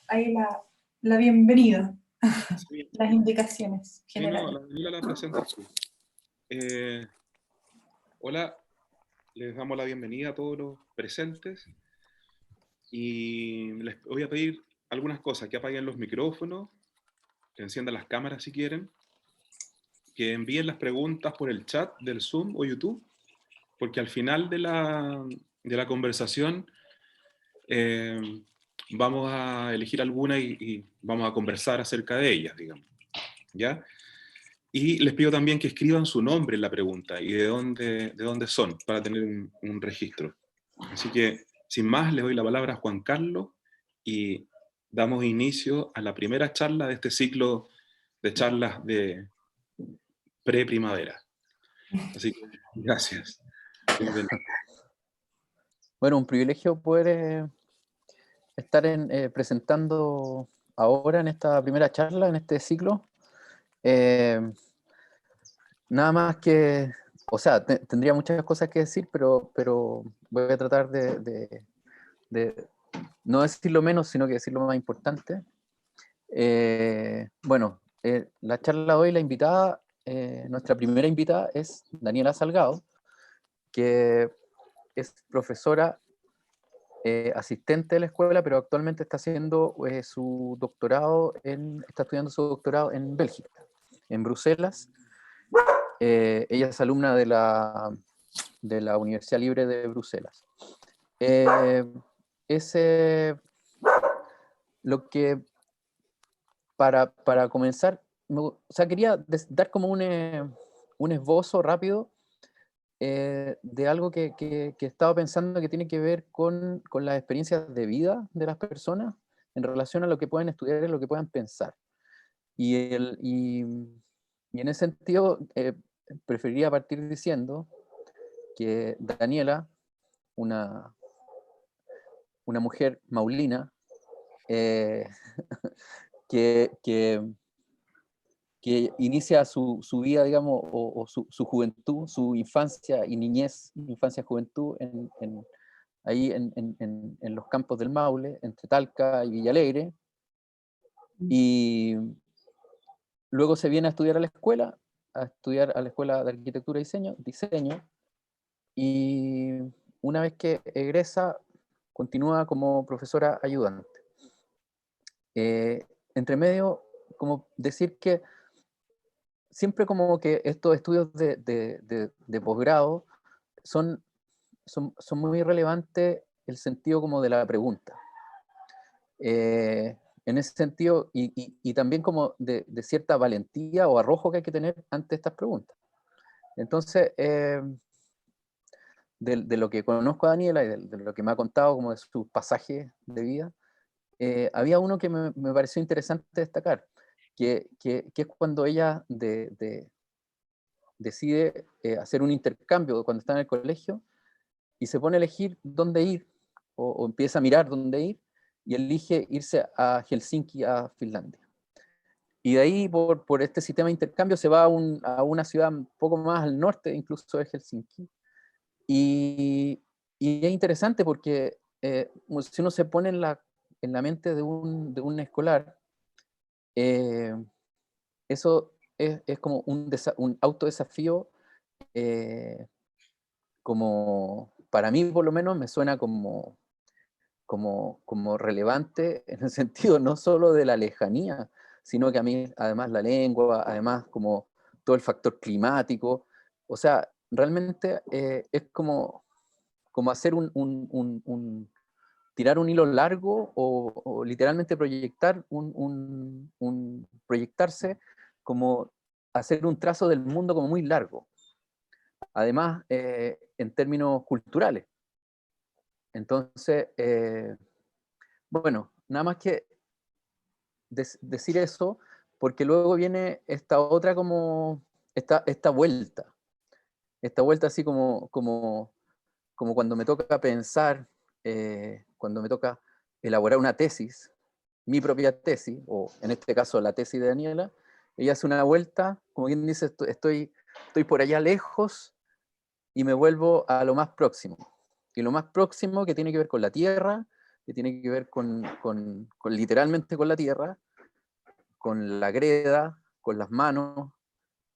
ahí la bienvenida, Sí, las indicaciones sí, no, generales. la presentas tú. Eh, Hola, les damos la bienvenida a todos los presentes y les voy a pedir algunas cosas, que apaguen los micrófonos, que enciendan las cámaras si quieren, que envíen las preguntas por el chat del Zoom o YouTube, porque al final de la conversación eh, vamos a elegir alguna y vamos a conversar acerca de ellas, digamos, ¿ya? Y les pido también que escriban su nombre en la pregunta y de dónde son, para tener un registro. Así que, sin más, le doy la palabra a Juan Carlos y damos inicio a la primera charla de este ciclo de charlas de pre-primavera. Así que, gracias. Bienvenido. Bueno, un privilegio poder estar presentando ahora en esta primera charla, en este ciclo. Eh, Nada más que, o sea, tendría muchas cosas que decir, pero voy a tratar de no decirlo menos, sino que decir lo más importante. Bueno, la charla de hoy, la invitada, nuestra primera invitada es Daniela Salgado, que es profesora asistente de la escuela, pero actualmente está haciendo su doctorado, está estudiando su doctorado en Bélgica, en Bruselas. Ella es alumna de la Universidad Libre de Bruselas. Ese, lo que, para comenzar, o sea, quería dar como un esbozo rápido de algo que estaba pensando que tiene que ver con las experiencias de vida de las personas en relación a lo que pueden estudiar y lo que puedan pensar. Y en ese sentido, preferiría partir diciendo que Daniela, una mujer maulina, eh, que, que, que inicia su vida, digamos, o su juventud, su infancia y niñez, infancia-juventud ahí en los campos del Maule, entre Talca y Villalegre, y luego se viene a estudiar a la escuela, de Arquitectura y Diseño, y una vez que egresa, continúa como profesora ayudante. Entre medio, como decir que siempre como que estos estudios de posgrado son muy relevantes el sentido como de la pregunta. En ese sentido, y también como de cierta valentía o arrojo que hay que tener ante estas preguntas. Entonces, de lo que conozco a Daniela y de lo que me ha contado como de sus pasajes de vida, había uno que me pareció interesante destacar, que es cuando ella decide hacer un intercambio cuando está en el colegio y se pone a elegir dónde ir, o empieza a mirar dónde ir, y elige irse a Helsinki, a Finlandia. Y de ahí, por este sistema de intercambio, se va a una ciudad un poco más al norte, incluso de Helsinki. Y es interesante porque si uno se pone en la mente de un escolar, eso es como un autodesafío, como para mí por lo menos me suena como relevante en el sentido no solo de la lejanía, sino que a mí además la lengua, además como todo el factor climático, o sea, realmente es como hacer tirar un hilo largo o literalmente proyectarse, como hacer un trazo del mundo como muy largo, además en términos culturales. Entonces, bueno, nada más que decir eso, porque luego viene esta otra como, esta vuelta así como cuando me toca pensar, cuando me toca elaborar una tesis, mi propia tesis, o en este caso la tesis de Daniela, ella hace una vuelta, como quien dice, estoy por allá lejos y me vuelvo a lo más próximo. Y lo más próximo que tiene que ver con la tierra, que tiene que ver con literalmente con la tierra, con la greda, con las manos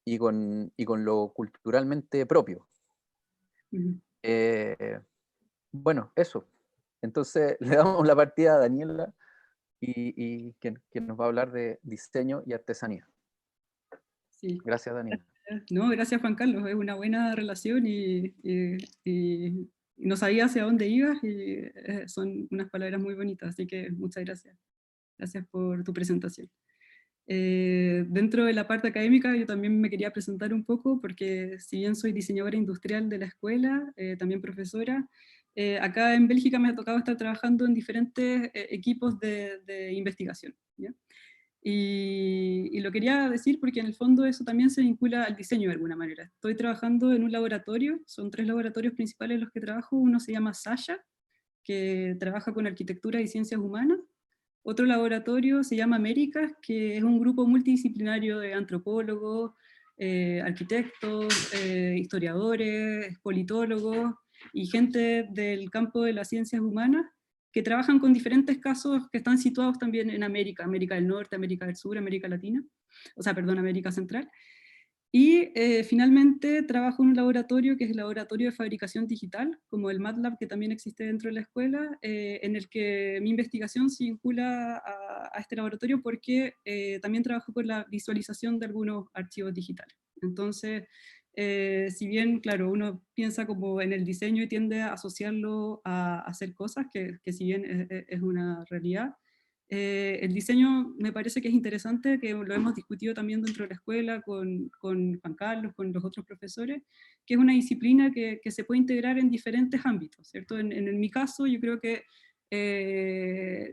y con lo culturalmente propio. Ujú. Bueno, eso. Entonces le damos la partida a Daniela y que nos va a hablar de diseño y artesanía. Sí. Gracias, Daniela. No, gracias Juan Carlos, es una buena relación y no sabía hacia dónde ibas y son unas palabras muy bonitas, así que muchas gracias. Gracias por tu presentación. Dentro de la parte académica yo también me quería presentar un poco porque si bien soy diseñadora industrial de la escuela, también profesora, acá en Bélgica me ha tocado estar trabajando en diferentes equipos de investigación, ¿ya? Y lo quería decir porque en el fondo eso también se vincula al diseño de alguna manera. Estoy trabajando en un laboratorio, son 3 laboratorios principales en los que trabajo. Uno se llama Sasha, que trabaja con arquitectura y ciencias humanas. Otro laboratorio se llama Américas, que es un grupo multidisciplinario de antropólogos, arquitectos, historiadores, politólogos y gente del campo de las ciencias humanas que trabajan con diferentes casos que están situados también en América, América del Norte, América del Sur, América Latina, o sea, perdón, América Central. Y finalmente trabajo en un laboratorio que es el laboratorio de fabricación digital, como el MATLAB que también existe dentro de la escuela, en el que mi investigación se vincula a este laboratorio porque también trabajo con la visualización de algunos archivos digitales. Entonces, si bien, claro, uno piensa como en el diseño y tiende a asociarlo a hacer cosas, que si bien es una realidad, el diseño me parece que es interesante, que lo hemos discutido también dentro de la escuela con Juan Carlos, con los otros profesores, que es una disciplina que se puede integrar en diferentes ámbitos, ¿cierto? En mi caso, yo creo que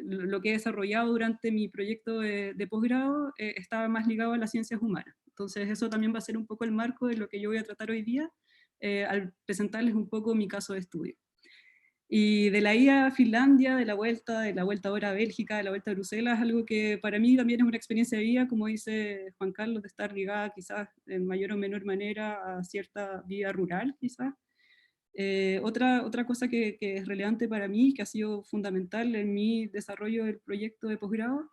lo que he desarrollado durante mi proyecto de posgrado estaba más ligado a las ciencias humanas. Entonces eso también va a ser un poco el marco de lo que yo voy a tratar hoy día, al presentarles un poco mi caso de estudio. Y de la ida a Finlandia, de la vuelta ahora a Bélgica, de la vuelta a Bruselas, algo que para mí también es una experiencia de vida, como dice Juan Carlos, de estar ligada quizás en mayor o menor manera a cierta vida rural, quizás. Otra cosa que es relevante para mí, que ha sido fundamental en mi desarrollo del proyecto de posgrado,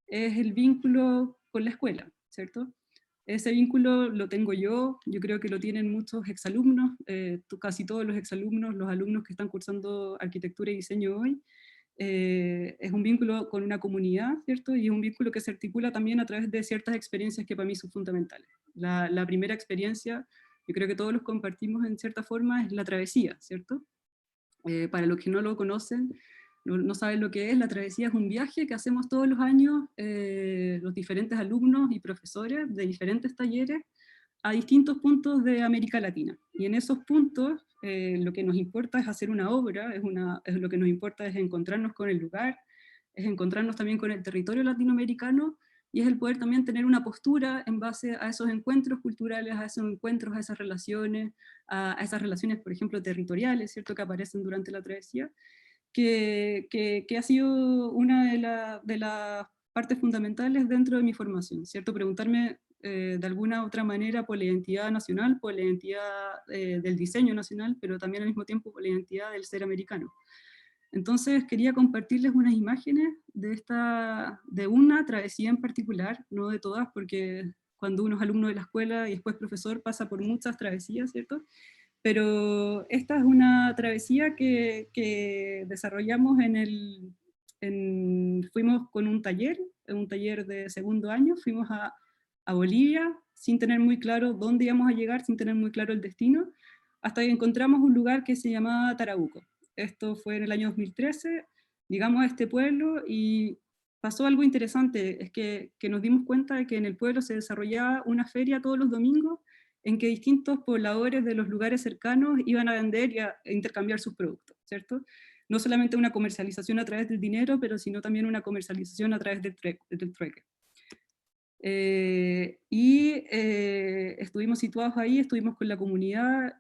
es el vínculo con la escuela, ¿cierto? Ese vínculo lo tengo yo creo que lo tienen muchos exalumnos, casi todos los exalumnos, los alumnos que están cursando arquitectura y diseño hoy. Es un vínculo con una comunidad, ¿cierto? Y es un vínculo que se articula también a través de ciertas experiencias que para mí son fundamentales. La primera experiencia, yo creo que todos los compartimos en cierta forma, es la travesía, ¿cierto? Para los que no lo conocen, no saben lo que es, la travesía es un viaje que hacemos todos los años los diferentes alumnos y profesores de diferentes talleres a distintos puntos de América Latina. Y en esos puntos lo que nos importa es hacer una obra, lo que nos importa es encontrarnos con el lugar, es encontrarnos también con el territorio latinoamericano, y es el poder también tener una postura en base a esos encuentros culturales, a esos encuentros, a esas relaciones, esas relaciones, por ejemplo, territoriales, ¿cierto?, que aparecen durante la travesía, que ha sido una de las partes fundamentales dentro de mi formación, ¿cierto? Preguntarme de alguna otra manera por la identidad nacional, por la identidad del diseño nacional, pero también al mismo tiempo por la identidad del ser americano. Entonces quería compartirles unas imágenes de una travesía en particular, no de todas, porque cuando uno es alumno de la escuela y después profesor pasa por muchas travesías, ¿cierto? Pero esta es una travesía que desarrollamos fuimos con un taller de segundo año, fuimos a Bolivia sin tener muy claro dónde íbamos a llegar, sin tener muy claro el destino, hasta que encontramos un lugar que se llamaba Tarabuco. Esto fue en el año 2013, llegamos a este pueblo y pasó algo interesante, es que nos dimos cuenta de que en el pueblo se desarrollaba una feria todos los domingos en que distintos pobladores de los lugares cercanos iban a vender y a intercambiar sus productos, ¿cierto? No solamente una comercialización a través del dinero, pero sino también una comercialización a través del trueque. Estuvimos situados ahí, estuvimos con la comunidad,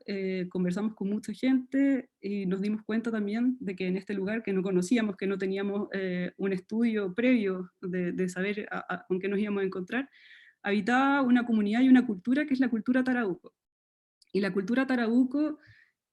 conversamos con mucha gente y nos dimos cuenta también de que en este lugar que no conocíamos, que no teníamos un estudio previo de saber con qué nos íbamos a encontrar, habitaba una comunidad y una cultura que es la cultura Tarabuco. Y la cultura Tarabuco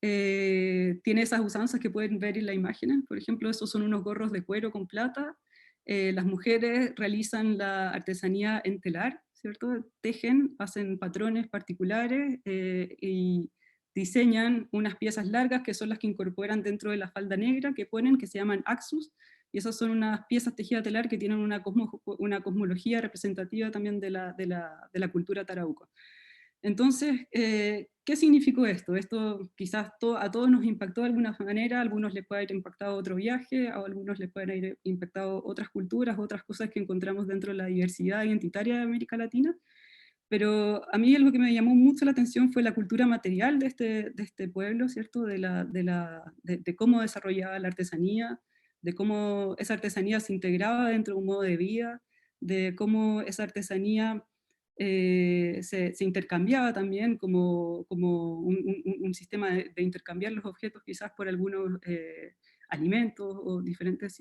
tiene esas usanzas que pueden ver en la imagen. Por ejemplo, esos son unos gorros de cuero con plata. Las mujeres realizan la artesanía en telar, ¿cierto? Tejen, hacen patrones particulares y diseñan unas piezas largas que son las que incorporan dentro de la falda negra que ponen, que se llaman axus, y esas son unas piezas tejidas a telar que tienen una cosmología representativa también de la cultura tarauco. Entonces, ¿qué significó esto? Esto quizás a todos nos impactó de alguna manera, a algunos les puede haber impactado otro viaje, a algunos les pueden haber impactado otras culturas, otras cosas que encontramos dentro de la diversidad identitaria de América Latina, pero a mí algo que me llamó mucho la atención fue la cultura material de este pueblo, ¿cierto? De cómo desarrollaba la artesanía, de cómo esa artesanía se integraba dentro de un modo de vida, de cómo esa artesanía se intercambiaba también como un sistema de intercambiar los objetos quizás por algunos alimentos o diferentes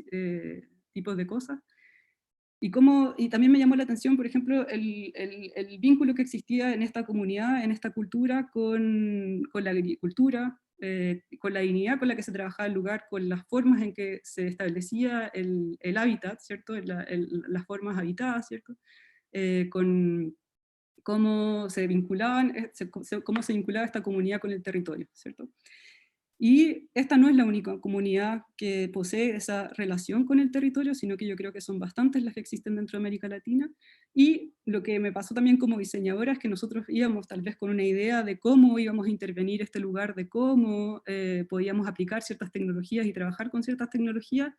tipos de cosas. Y también me llamó la atención, por ejemplo, el vínculo que existía en esta comunidad, en esta cultura, con la agricultura, con la dignidad con la que se trabajaba el lugar, con las formas en que se establecía el hábitat, ¿cierto? Las formas habitadas, ¿cierto? Con cómo se vinculaban, cómo se vinculaba esta comunidad con el territorio, ¿cierto? Y esta no es la única comunidad que posee esa relación con el territorio, sino que yo creo que son bastantes las que existen dentro de América Latina. Y lo que me pasó también como diseñadora es que nosotros íbamos tal vez con una idea de cómo íbamos a intervenir este lugar, de cómo podíamos aplicar ciertas tecnologías y trabajar con ciertas tecnologías,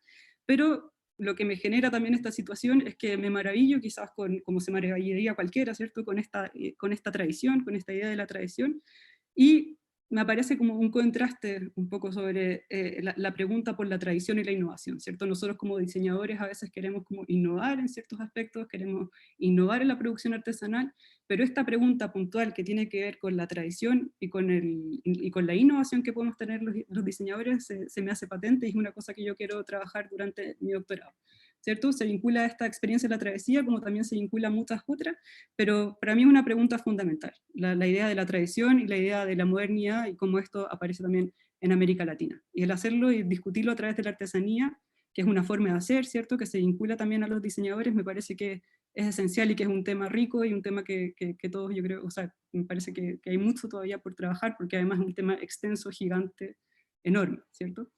pero lo que me genera también esta situación es que me maravillo quizás como se maravillaría cualquiera, ¿cierto? Con esta tradición, con esta idea de la tradición, y me aparece como un contraste un poco sobre la pregunta por la tradición y la innovación, ¿cierto? Nosotros como diseñadores a veces queremos como innovar en ciertos aspectos, queremos innovar en la producción artesanal, pero esta pregunta puntual que tiene que ver con la tradición y con la innovación que podemos tener los diseñadores se me hace patente y es una cosa que yo quiero trabajar durante mi doctorado, ¿cierto? Se vincula a esta experiencia de la travesía como también se vincula a muchas otras, pero para mí es una pregunta fundamental, la idea de la tradición y la idea de la modernidad y cómo esto aparece también en América Latina. Y el hacerlo y discutirlo a través de la artesanía, que es una forma de hacer, ¿cierto? Que se vincula también a los diseñadores, me parece que es esencial y que es un tema rico y un tema que todos yo creo, o sea, me parece que hay mucho todavía por trabajar, porque además es un tema extenso, gigante, enorme, ¿cierto?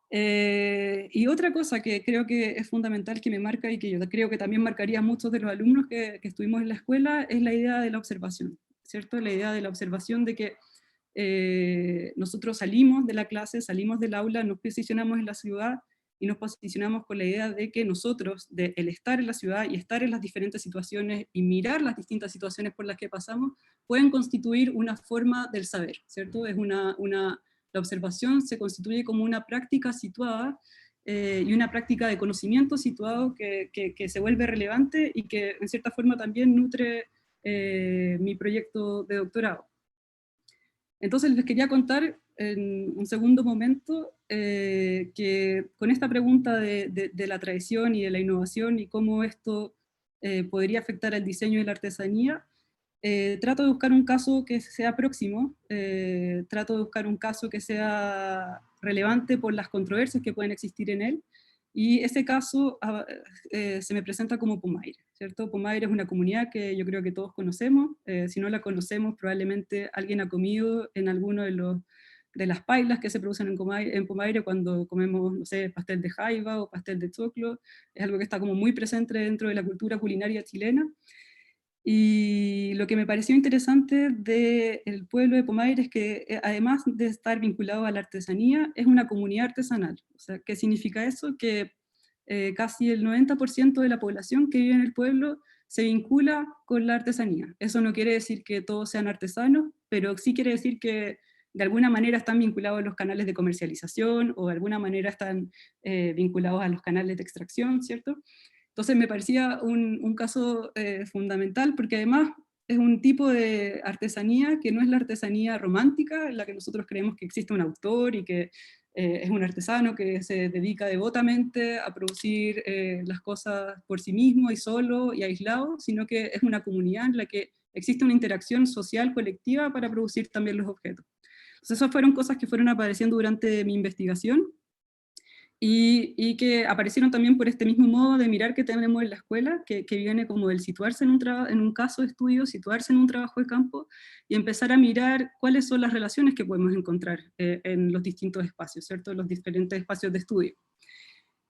Y otra cosa que creo que es fundamental, que me marca y que yo creo que también marcaría a muchos de los alumnos que estuvimos en la escuela, es la idea de la observación, ¿cierto? La idea de la observación de que nosotros salimos de la clase, salimos del aula, nos posicionamos en la ciudad y nos posicionamos con la idea de que nosotros, el estar en la ciudad y estar en las diferentes situaciones y mirar las distintas situaciones por las que pasamos, pueden constituir una forma del saber, ¿cierto? Es la observación se constituye como una práctica situada y una práctica de conocimiento situado que se vuelve relevante y que en cierta forma también nutre mi proyecto de doctorado. Entonces les quería contar en un segundo momento que con esta pregunta de la tradición y de la innovación y cómo esto podría afectar al diseño y la artesanía, trato de buscar un caso que sea próximo, trato de buscar un caso que sea relevante por las controversias que pueden existir en él, y ese caso se me presenta como Pomaire, ¿cierto? Pomaire es una comunidad que yo creo que todos conocemos, si no la conocemos probablemente alguien ha comido en alguno de las pailas que se producen en Pomaire cuando comemos, no sé, pastel de jaiba o pastel de choclo, es algo que está como muy presente dentro de la cultura culinaria chilena. Y lo que me pareció interesante del pueblo de Pomaire es que además de estar vinculado a la artesanía, es una comunidad artesanal. O sea, ¿qué significa eso? Que casi el 90% de la población que vive en el pueblo se vincula con la artesanía. Eso no quiere decir que todos sean artesanos, pero sí quiere decir que de alguna manera están vinculados a los canales de comercialización o de alguna manera están vinculados a los canales de extracción, ¿cierto? Entonces me parecía un caso fundamental, porque además es un tipo de artesanía que no es la artesanía romántica, en la que nosotros creemos que existe un autor y que es un artesano que se dedica devotamente a producir las cosas por sí mismo y solo y aislado, sino que es una comunidad en la que existe una interacción social colectiva para producir también los objetos. Entonces esas fueron cosas que fueron apareciendo durante mi investigación, y que aparecieron también por este mismo modo de mirar que tenemos en la escuela, que viene como el situarse en un caso de estudio, situarse en un trabajo de campo, y empezar a mirar cuáles son las relaciones que podemos encontrar en los distintos espacios, ¿cierto? Los diferentes espacios de estudio.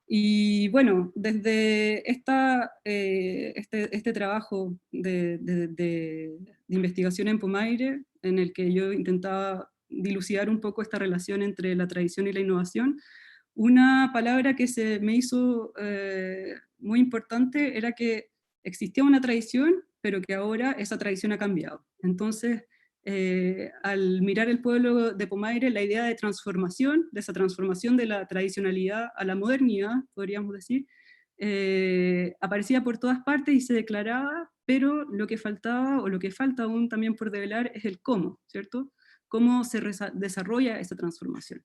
Y bueno, desde este trabajo de investigación en Pomaire, en el que yo intentaba dilucidar un poco esta relación entre la tradición y la innovación, una palabra que se me hizo muy importante era que existía una tradición, pero que ahora esa tradición ha cambiado. Entonces, al mirar el pueblo de Pomaire, la idea de transformación, de esa transformación de la tradicionalidad a la modernidad, podríamos decir, aparecía por todas partes y se declaraba, pero lo que faltaba, o lo que falta aún también por develar, es el cómo, ¿cierto? Cómo se desarrolla esa transformación.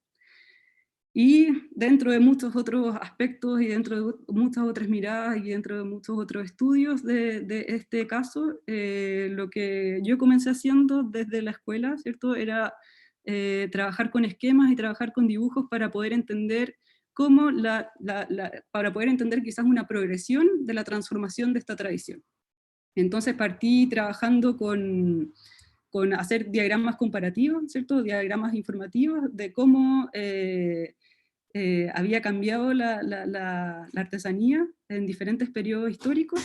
Y dentro de muchos otros aspectos, y dentro de muchas otras miradas, y dentro de muchos otros estudios de este caso, lo que yo comencé haciendo desde la escuela, ¿cierto?, era trabajar con esquemas y trabajar con dibujos para poder entender cómo para poder entender quizás una progresión de la transformación de esta tradición. Entonces partí trabajando con hacer diagramas comparativos, ¿cierto?, diagramas informativos de cómo había cambiado la artesanía en diferentes periodos históricos,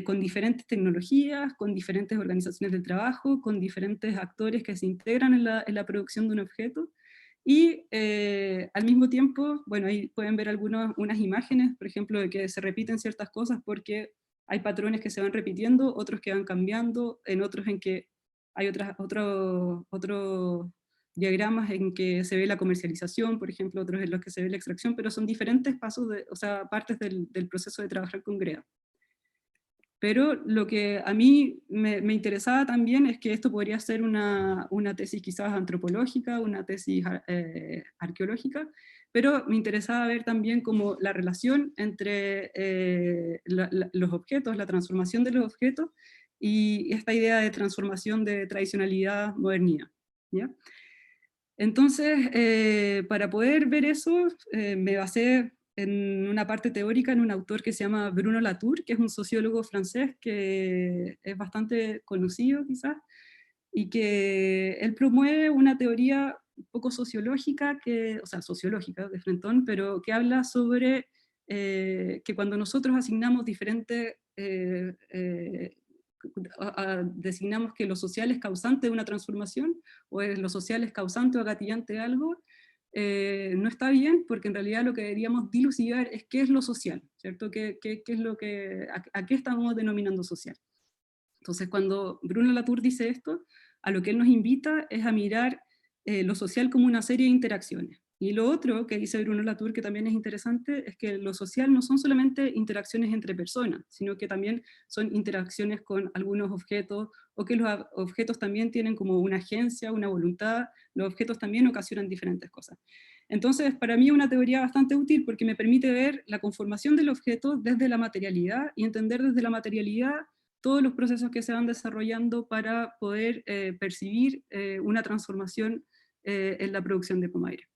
con diferentes tecnologías, con diferentes organizaciones del trabajo, con diferentes actores que se integran en la producción de un objeto, y al mismo tiempo, bueno, ahí pueden ver unas imágenes, por ejemplo, de que se repiten ciertas cosas porque hay patrones que se van repitiendo, otros que van cambiando, en otros en que hay otros diagramas en que se ve la comercialización, por ejemplo, otros en los que se ve la extracción, pero son diferentes pasos, o sea, partes del proceso de trabajar con GREA. Pero lo que a mí me interesaba también es que esto podría ser una tesis quizás antropológica, una tesis arqueológica, pero me interesaba ver también como la relación entre los objetos, la transformación de los objetos, y esta idea de transformación de tradicionalidad, modernidad, ¿ya? Entonces, para poder ver eso, me basé en una parte teórica en un autor que se llama Bruno Latour, que es un sociólogo francés que es bastante conocido quizás, y que él promueve una teoría un poco sociológica, o sea, sociológica de frentón, pero que habla sobre que cuando nosotros asignamos diferentes designamos que lo social es causante de una transformación, o lo social es causante o gatillante de algo, no está bien, porque en realidad lo que deberíamos dilucidar es qué es lo social, ¿cierto? ¿Qué es lo a qué estamos denominando social? Entonces, cuando Bruno Latour dice esto, a lo que él nos invita es a mirar lo social como una serie de interacciones. Y lo otro que dice Bruno Latour, que también es interesante, es que lo social no son solamente interacciones entre personas, sino que también son interacciones con algunos objetos, o que los objetos también tienen como una agencia, una voluntad, los objetos también ocasionan diferentes cosas. Entonces, para mí es una teoría bastante útil porque me permite ver la conformación del objeto desde la materialidad, y entender desde la materialidad todos los procesos que se van desarrollando para poder percibir una transformación en la producción de Pomaire.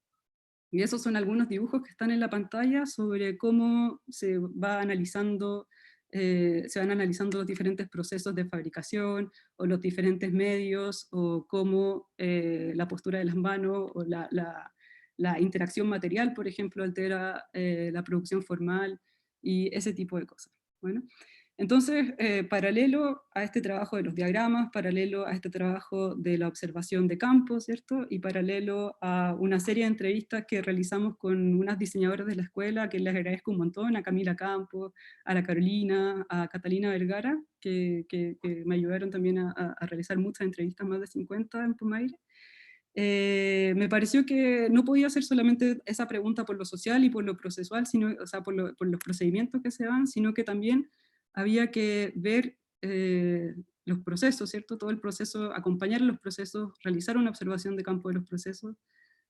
Y esos son algunos dibujos que están en la pantalla sobre cómo se van analizando los diferentes procesos de fabricación, o los diferentes medios, o cómo la postura de las manos, o la interacción material, por ejemplo, altera la producción formal, y ese tipo de cosas. Bueno, entonces, paralelo a este trabajo de los diagramas, paralelo a este trabajo de la observación de campo, ¿cierto? Y paralelo a una serie de entrevistas que realizamos con unas diseñadoras de la escuela, que les agradezco un montón, a Camila Campos, a la Carolina, a Catalina Vergara, que me ayudaron también a realizar muchas entrevistas, más de 50 en Pomaire. Me pareció que no podía hacer solamente esa pregunta por lo social y por lo procesual, sino, o sea, por los procedimientos que se dan, sino que también había que ver los procesos, ¿cierto? Todo el proceso, acompañar los procesos, realizar una observación de campo de los procesos,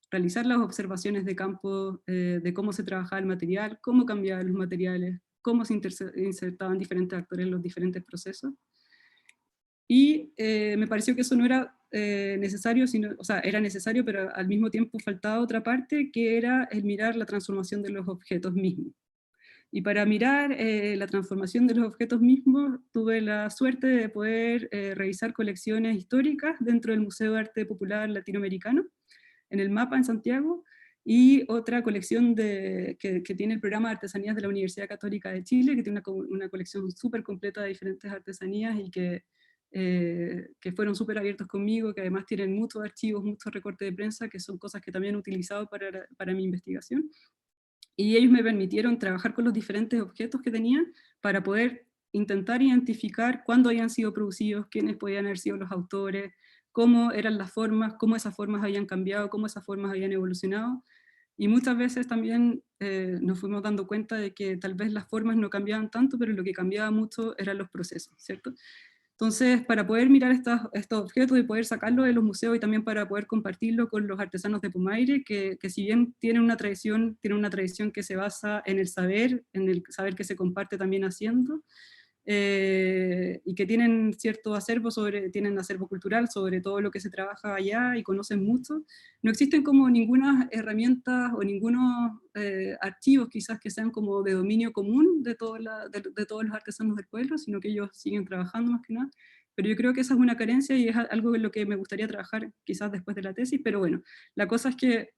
realizar las observaciones de campo de cómo se trabajaba el material, cómo cambiaban los materiales, cómo se insertaban diferentes actores en los diferentes procesos. Y me pareció que eso no era necesario, sino, o sea, era necesario, pero al mismo tiempo faltaba otra parte, que era el mirar la transformación de los objetos mismos. Y para mirar la transformación de los objetos mismos, tuve la suerte de poder revisar colecciones históricas dentro del Museo de Arte Popular Latinoamericano, en el MAPA en Santiago, y otra colección que tiene el programa de artesanías de la Universidad Católica de Chile, que tiene una colección súper completa de diferentes artesanías y que fueron súper abiertos conmigo, que además tienen muchos archivos, muchos recortes de prensa, que son cosas que también he utilizado para mi investigación. Y ellos me permitieron trabajar con los diferentes objetos que tenían para poder intentar identificar cuándo habían sido producidos, quiénes podían haber sido los autores, cómo eran las formas, cómo esas formas habían cambiado, cómo esas formas habían evolucionado. Y muchas veces también nos fuimos dando cuenta de que tal vez las formas no cambiaban tanto, pero lo que cambiaba mucho eran los procesos, ¿cierto? Entonces, para poder mirar estos objetos y poder sacarlos de los museos y también para poder compartirlo con los artesanos de Pumaire, que si bien tienen una tradición que se basa en el saber que se comparte también haciendo, y que tienen cierto acervo tienen acervo cultural sobre todo lo que se trabaja allá y conocen mucho, no existen como ninguna herramienta o ningunos archivos quizás que sean como de dominio común de todos los artesanos del pueblo, sino que ellos siguen trabajando más que nada. Pero yo creo que esa es una carencia y es algo en lo que me gustaría trabajar quizás después de la tesis, pero bueno, la cosa es que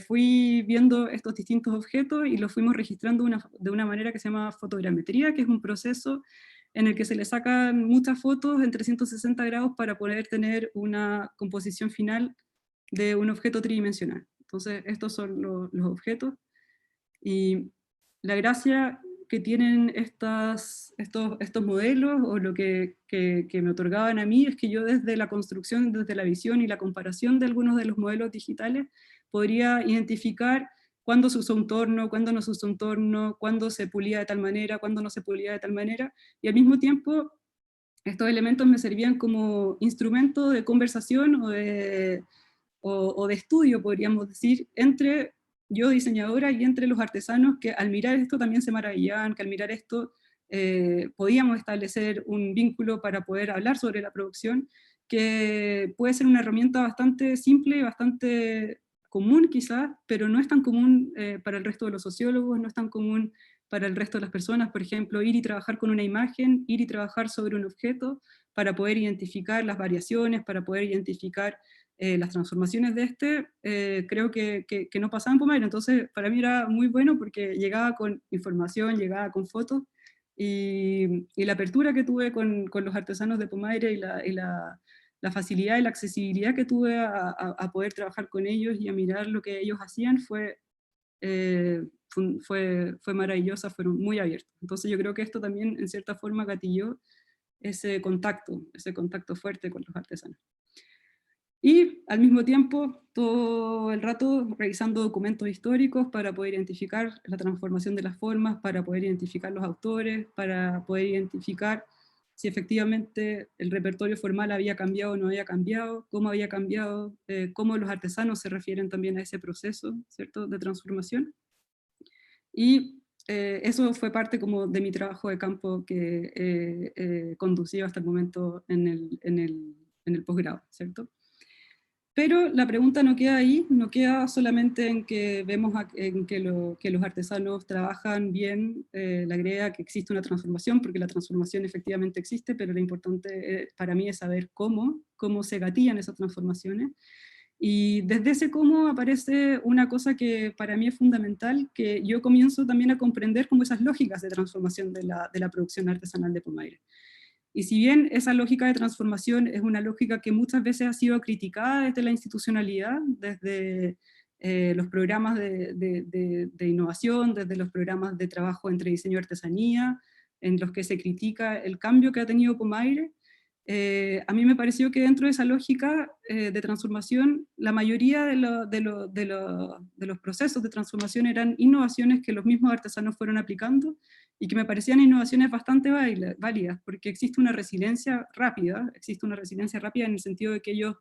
fui viendo estos distintos objetos y los fuimos registrando de una manera que se llama fotogrametría, que es un proceso en el que se le sacan muchas fotos en 360 grados para poder tener una composición final de un objeto tridimensional. Entonces, estos son los objetos. Y la gracia que tienen estos modelos, o lo que me otorgaban a mí, es que yo desde la construcción, desde la visión y la comparación de algunos de los modelos digitales, podría identificar cuándo se usó un torno, cuándo no se usó un torno, cuándo se pulía de tal manera, cuándo no se pulía de tal manera, y al mismo tiempo estos elementos me servían como instrumento de conversación o de estudio, podríamos decir, entre yo diseñadora y entre los artesanos, que al mirar esto también se maravillaban, que al mirar esto podíamos establecer un vínculo para poder hablar sobre la producción, que puede ser una herramienta bastante simple, bastante común quizás, pero no es tan común para el resto de los sociólogos, no es tan común para el resto de las personas, por ejemplo, ir y trabajar con una imagen, ir y trabajar sobre un objeto para poder identificar las variaciones, para poder identificar las transformaciones de creo que no pasaban en Pumaire. Entonces para mí era muy bueno porque llegaba con información, llegaba con fotos, y la apertura que tuve con los artesanos de Pumaire y la facilidad y la accesibilidad que tuve a poder trabajar con ellos y a mirar lo que ellos hacían fue maravillosa, fueron muy abiertos. Entonces yo creo que esto también en cierta forma gatilló ese contacto fuerte con los artesanos. Y al mismo tiempo, todo el rato revisando documentos históricos para poder identificar la transformación de las formas, para poder identificar los autores, para poder identificar si efectivamente el repertorio formal había cambiado o no había cambiado, cómo había cambiado, cómo los artesanos se refieren también a ese proceso, ¿cierto?, de transformación. Y eso fue parte como de mi trabajo de campo que he conducido hasta el momento en el posgrado, ¿cierto? Pero la pregunta no queda ahí, no queda solamente en que vemos en que los artesanos trabajan bien la greda, que existe una transformación, porque la transformación efectivamente existe, pero lo importante para mí es saber cómo se gatillan esas transformaciones. Y desde ese cómo aparece una cosa que para mí es fundamental, que yo comienzo también a comprender como esas lógicas de transformación de la producción artesanal de Pumaire. Y si bien esa lógica de transformación es una lógica que muchas veces ha sido criticada desde la institucionalidad, desde los programas de innovación, desde los programas de trabajo entre diseño y artesanía, en los que se critica el cambio que ha tenido Pumaire, a mí me pareció que dentro de esa lógica de transformación, la mayoría de los procesos de transformación eran innovaciones que los mismos artesanos fueron aplicando, y que me parecían innovaciones bastante válidas, porque existe una resiliencia rápida en el sentido de que ellos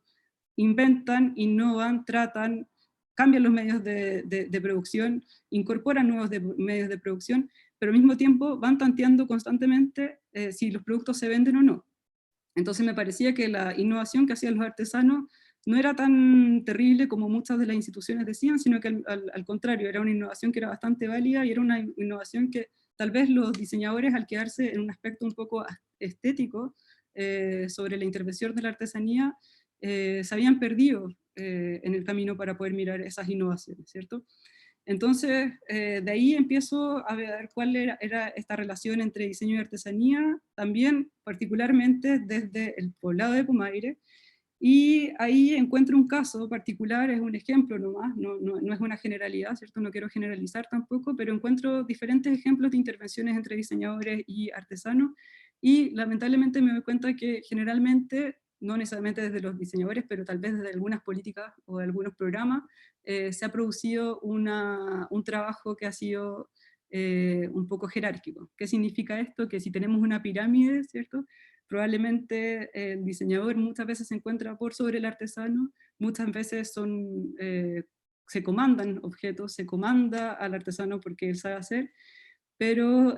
inventan, innovan, tratan, cambian los medios de producción, incorporan nuevos medios de producción, pero al mismo tiempo van tanteando constantemente si los productos se venden o no. Entonces me parecía que la innovación que hacían los artesanos no era tan terrible como muchas de las instituciones decían, sino que al contrario, era una innovación que era bastante válida y era una innovación que tal vez los diseñadores, al quedarse en un aspecto un poco estético sobre la intervención de la artesanía, se habían perdido en el camino para poder mirar esas innovaciones, ¿cierto? Entonces, de ahí empiezo a ver cuál era esta relación entre diseño y artesanía, también particularmente desde el poblado de Pumaire, y ahí encuentro un caso particular, es un ejemplo nomás, no es una generalidad, ¿cierto? No quiero generalizar tampoco, pero encuentro diferentes ejemplos de intervenciones entre diseñadores y artesanos, y lamentablemente me doy cuenta que generalmente, no necesariamente desde los diseñadores, pero tal vez desde algunas políticas o de algunos programas, se ha producido un trabajo que ha sido un poco jerárquico. ¿Qué significa esto? Que si tenemos una pirámide, ¿cierto? Probablemente el diseñador muchas veces se encuentra por sobre el artesano, muchas veces se comandan objetos, se comanda al artesano porque él sabe hacer, pero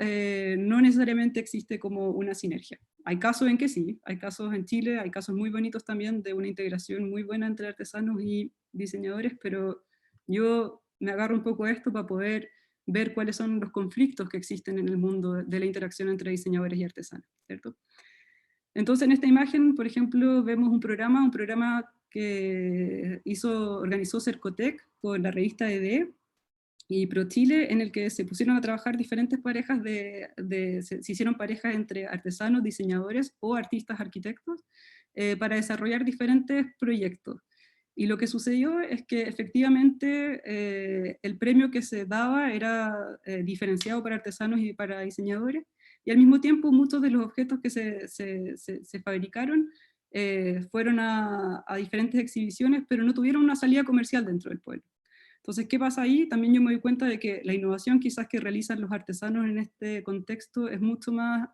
no necesariamente existe como una sinergia. Hay casos en que sí, hay casos en Chile, hay casos muy bonitos también de una integración muy buena entre artesanos y diseñadores, pero yo me agarro un poco a esto para poder ver cuáles son los conflictos que existen en el mundo de la interacción entre diseñadores y artesanos, ¿cierto? Entonces en esta imagen, por ejemplo, vemos un programa que organizó Cercotec con la revista ED y ProChile, en el que se pusieron a trabajar diferentes parejas se hicieron parejas entre artesanos, diseñadores o artistas arquitectos para desarrollar diferentes proyectos. Y lo que sucedió es que efectivamente el premio que se daba era diferenciado para artesanos y para diseñadores, y al mismo tiempo muchos de los objetos que se fabricaron fueron a diferentes exhibiciones, pero no tuvieron una salida comercial dentro del pueblo. Entonces, ¿qué pasa ahí? También yo me doy cuenta de que la innovación quizás que realizan los artesanos en este contexto es mucho más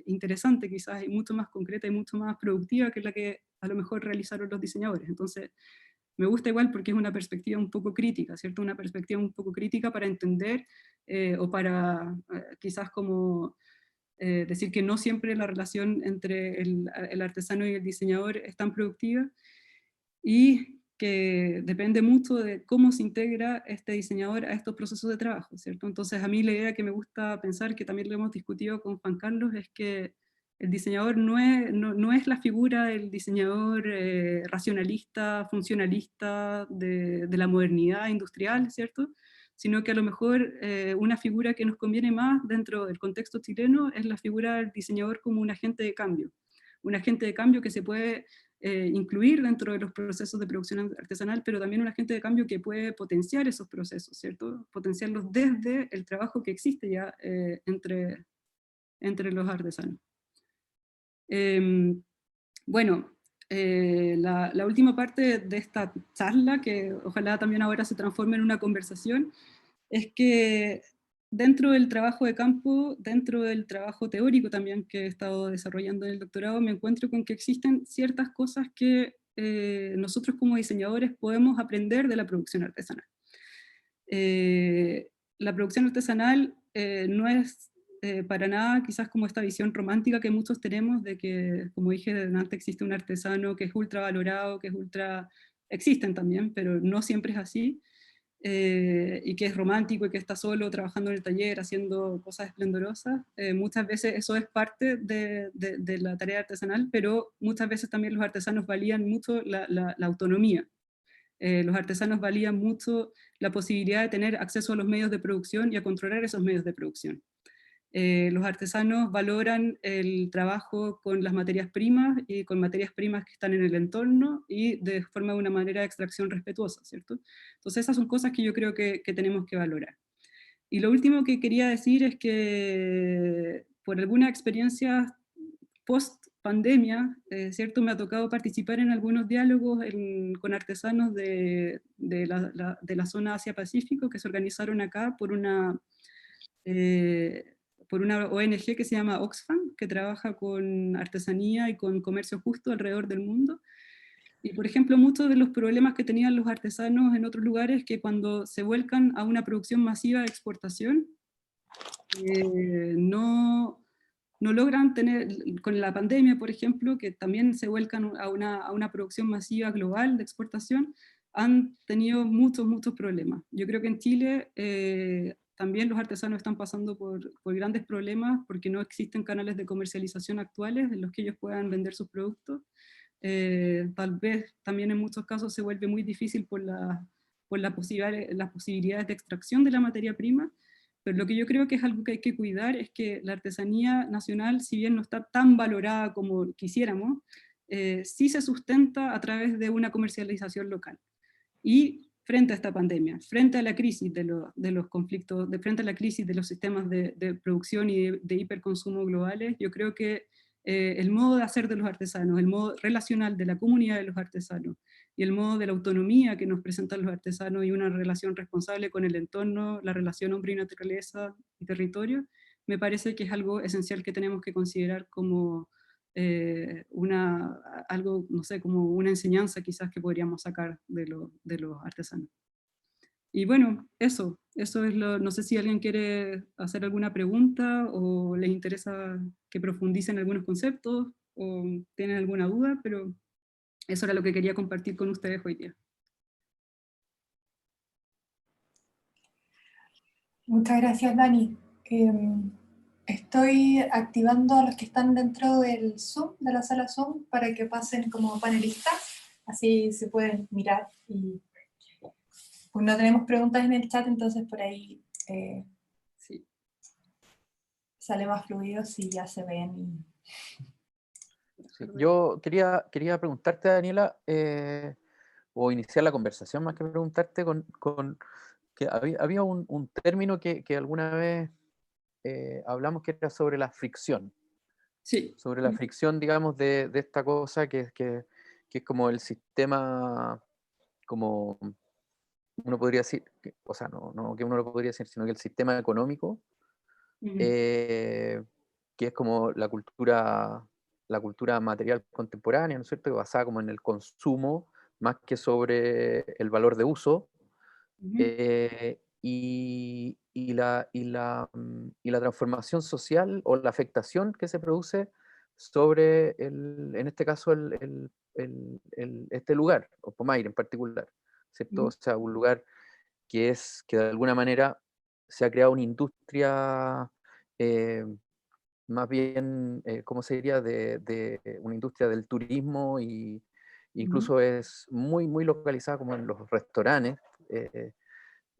interesante quizás, y mucho más concreta y mucho más productiva que la que a lo mejor realizaron los diseñadores. Entonces, me gusta igual porque es una perspectiva un poco crítica, ¿cierto? Una perspectiva un poco crítica para entender o para quizás como decir que no siempre la relación entre el artesano y el diseñador es tan productiva, y que depende mucho de cómo se integra este diseñador a estos procesos de trabajo, ¿cierto? Entonces a mí la idea que me gusta pensar, que también lo hemos discutido con Juan Carlos, es que el diseñador no es la figura del diseñador racionalista, funcionalista de la modernidad industrial, ¿cierto? Sino que a lo mejor una figura que nos conviene más dentro del contexto chileno es la figura del diseñador como un agente de cambio. Un agente de cambio que se puede incluir dentro de los procesos de producción artesanal, pero también un agente de cambio que puede potenciar esos procesos, ¿cierto? Potenciarlos desde el trabajo que existe ya entre los artesanos. Bueno, la última parte de esta charla, que ojalá también ahora se transforme en una conversación, es que dentro del trabajo de campo, dentro del trabajo teórico también que he estado desarrollando en el doctorado, me encuentro con que existen ciertas cosas que nosotros como diseñadores podemos aprender de la producción artesanal. La producción artesanal no es para nada quizás como esta visión romántica que muchos tenemos de que, como dije antes, existe un artesano que es ultra valorado, que es ultra... Existen también, pero no siempre es así. Y que es romántico y que está solo trabajando en el taller haciendo cosas esplendorosas. Muchas veces eso es parte de la tarea artesanal, pero muchas veces también los artesanos valían mucho la autonomía. Los artesanos valían mucho la posibilidad de tener acceso a los medios de producción y a controlar esos medios de producción. Los artesanos valoran el trabajo con las materias primas y con materias primas que están en el entorno y de forma de una manera de extracción respetuosa, ¿cierto? Entonces esas son cosas que yo creo que tenemos que valorar. Y lo último que quería decir es que por alguna experiencia post pandemia, ¿cierto? Me ha tocado participar en algunos diálogos con artesanos de la zona Asia-Pacífico que se organizaron acá por una ONG que se llama Oxfam, que trabaja con artesanía y con comercio justo alrededor del mundo. Y por ejemplo, muchos de los problemas que tenían los artesanos en otros lugares, que cuando se vuelcan a una producción masiva de exportación, no no logran tener, con la pandemia, por ejemplo, que también se vuelcan a una producción masiva global de exportación, han tenido muchos problemas. Yo creo que en Chile también los artesanos están pasando por grandes problemas porque no existen canales de comercialización actuales en los que ellos puedan vender sus productos. Tal vez también en muchos casos se vuelve muy difícil por las posibilidades de extracción de la materia prima, pero lo que yo creo que es algo que hay que cuidar es que la artesanía nacional, si bien no está tan valorada como quisiéramos, sí se sustenta a través de una comercialización local. Y frente a esta pandemia, frente a la crisis de los conflictos, frente a la crisis de los sistemas de producción y de hiperconsumo globales, yo creo que el modo de hacer de los artesanos, el modo relacional de la comunidad de los artesanos y el modo de la autonomía que nos presentan los artesanos y una relación responsable con el entorno, la relación hombre y naturaleza y territorio, me parece que es algo esencial que tenemos que considerar como algo, no sé, como una enseñanza quizás que podríamos sacar de los artesanos. Y bueno, eso es no sé si alguien quiere hacer alguna pregunta o les interesa que profundicen algunos conceptos o tienen alguna duda, pero eso era lo que quería compartir con ustedes hoy día. Muchas gracias, Dani. Estoy activando a los que están dentro del Zoom, de la sala Zoom, para que pasen como panelistas, así se pueden mirar. Y pues no tenemos preguntas en el chat, entonces por ahí Sí. sale más fluido si ya se ven. Sí, yo quería preguntarte, Daniela, o iniciar la conversación más que preguntarte, con que había un término que alguna vez hablamos, que era sobre la fricción. Sí. Sobre la fricción, digamos, de esta cosa que es como el sistema, como uno podría decir, o sea, no que uno lo podría decir, sino que el sistema económico, que es como la cultura material contemporánea, ¿no es cierto?, basada como en el consumo, más que sobre el valor de uso, y la transformación social o la afectación que se produce sobre, en este caso, este lugar, Opomaire en particular, ¿cierto? O sea, un lugar que de alguna manera se ha creado una industria, más bien, ¿cómo se diría?, de una industria del turismo, y incluso es muy localizada como en los restaurantes,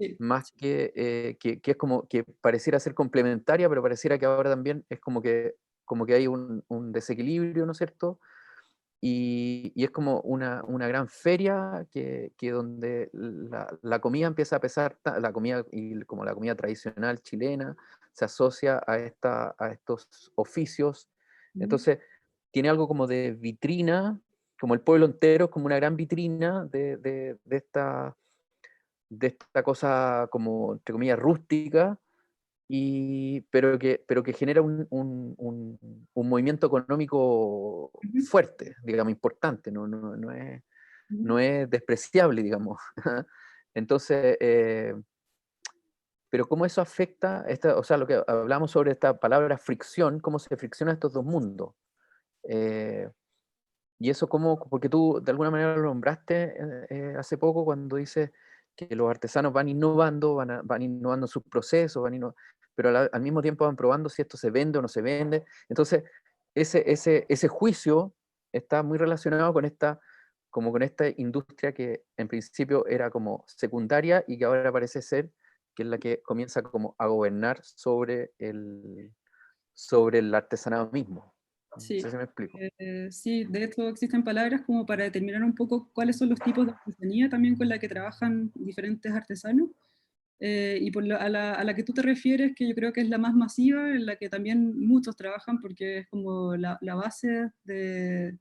Sí. más que es como que pareciera ser complementaria, pero pareciera que ahora también es como que hay un desequilibrio, ¿no es cierto? Y es como una gran feria que donde la comida empieza a pesar, la comida, y como la comida tradicional chilena se asocia a estos oficios. Entonces tiene algo como de vitrina, como el pueblo entero es como una gran vitrina de esta cosa como, entre comillas, rústica, pero que genera un movimiento económico fuerte, digamos, importante, no es despreciable, digamos. Entonces, pero cómo eso afecta, o sea, lo que hablamos sobre esta palabra fricción, cómo se friccionan estos dos mundos. Y eso porque tú de alguna manera lo nombraste hace poco, cuando dices que los artesanos van innovando, van innovando sus procesos, pero al mismo tiempo van probando si esto se vende o no se vende. Entonces, ese juicio está muy relacionado con esta industria que en principio era como secundaria y que ahora parece ser que es la que comienza como a gobernar sobre el artesanado mismo. Sí. No sé si me explico. Sí, de hecho existen palabras como para determinar un poco cuáles son los tipos de artesanía también con la que trabajan diferentes artesanos. Y a la que tú te refieres, que yo creo que es la más masiva, en la que también muchos trabajan porque es como la base de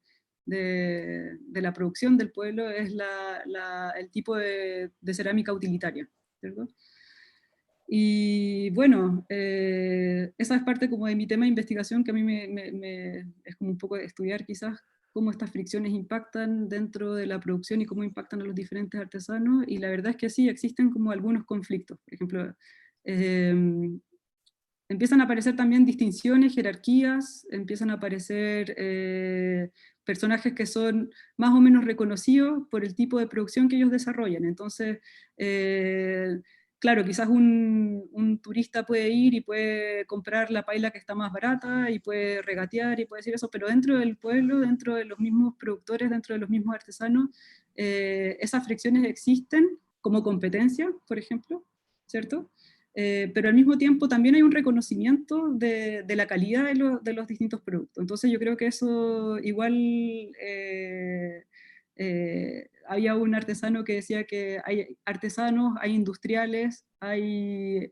la producción del pueblo, es el tipo de cerámica utilitaria, ¿cierto? Y bueno, esa es parte como de mi tema de investigación, que a mí es como un poco de estudiar quizás cómo estas fricciones impactan dentro de la producción y cómo impactan a los diferentes artesanos, y la verdad es que sí, existen como algunos conflictos. Por ejemplo, empiezan a aparecer también distinciones, jerarquías, empiezan a aparecer personajes que son más o menos reconocidos por el tipo de producción que ellos desarrollan. Entonces, claro, quizás un turista puede ir y puede comprar la paila que está más barata y puede regatear y puede decir eso, pero dentro del pueblo, dentro de los mismos productores, dentro de los mismos artesanos, esas fricciones existen como competencia, por ejemplo, ¿cierto? Pero al mismo tiempo también hay un reconocimiento de la calidad de los distintos productos. Entonces yo creo que eso igual, había un artesano que decía que hay artesanos, hay industriales, hay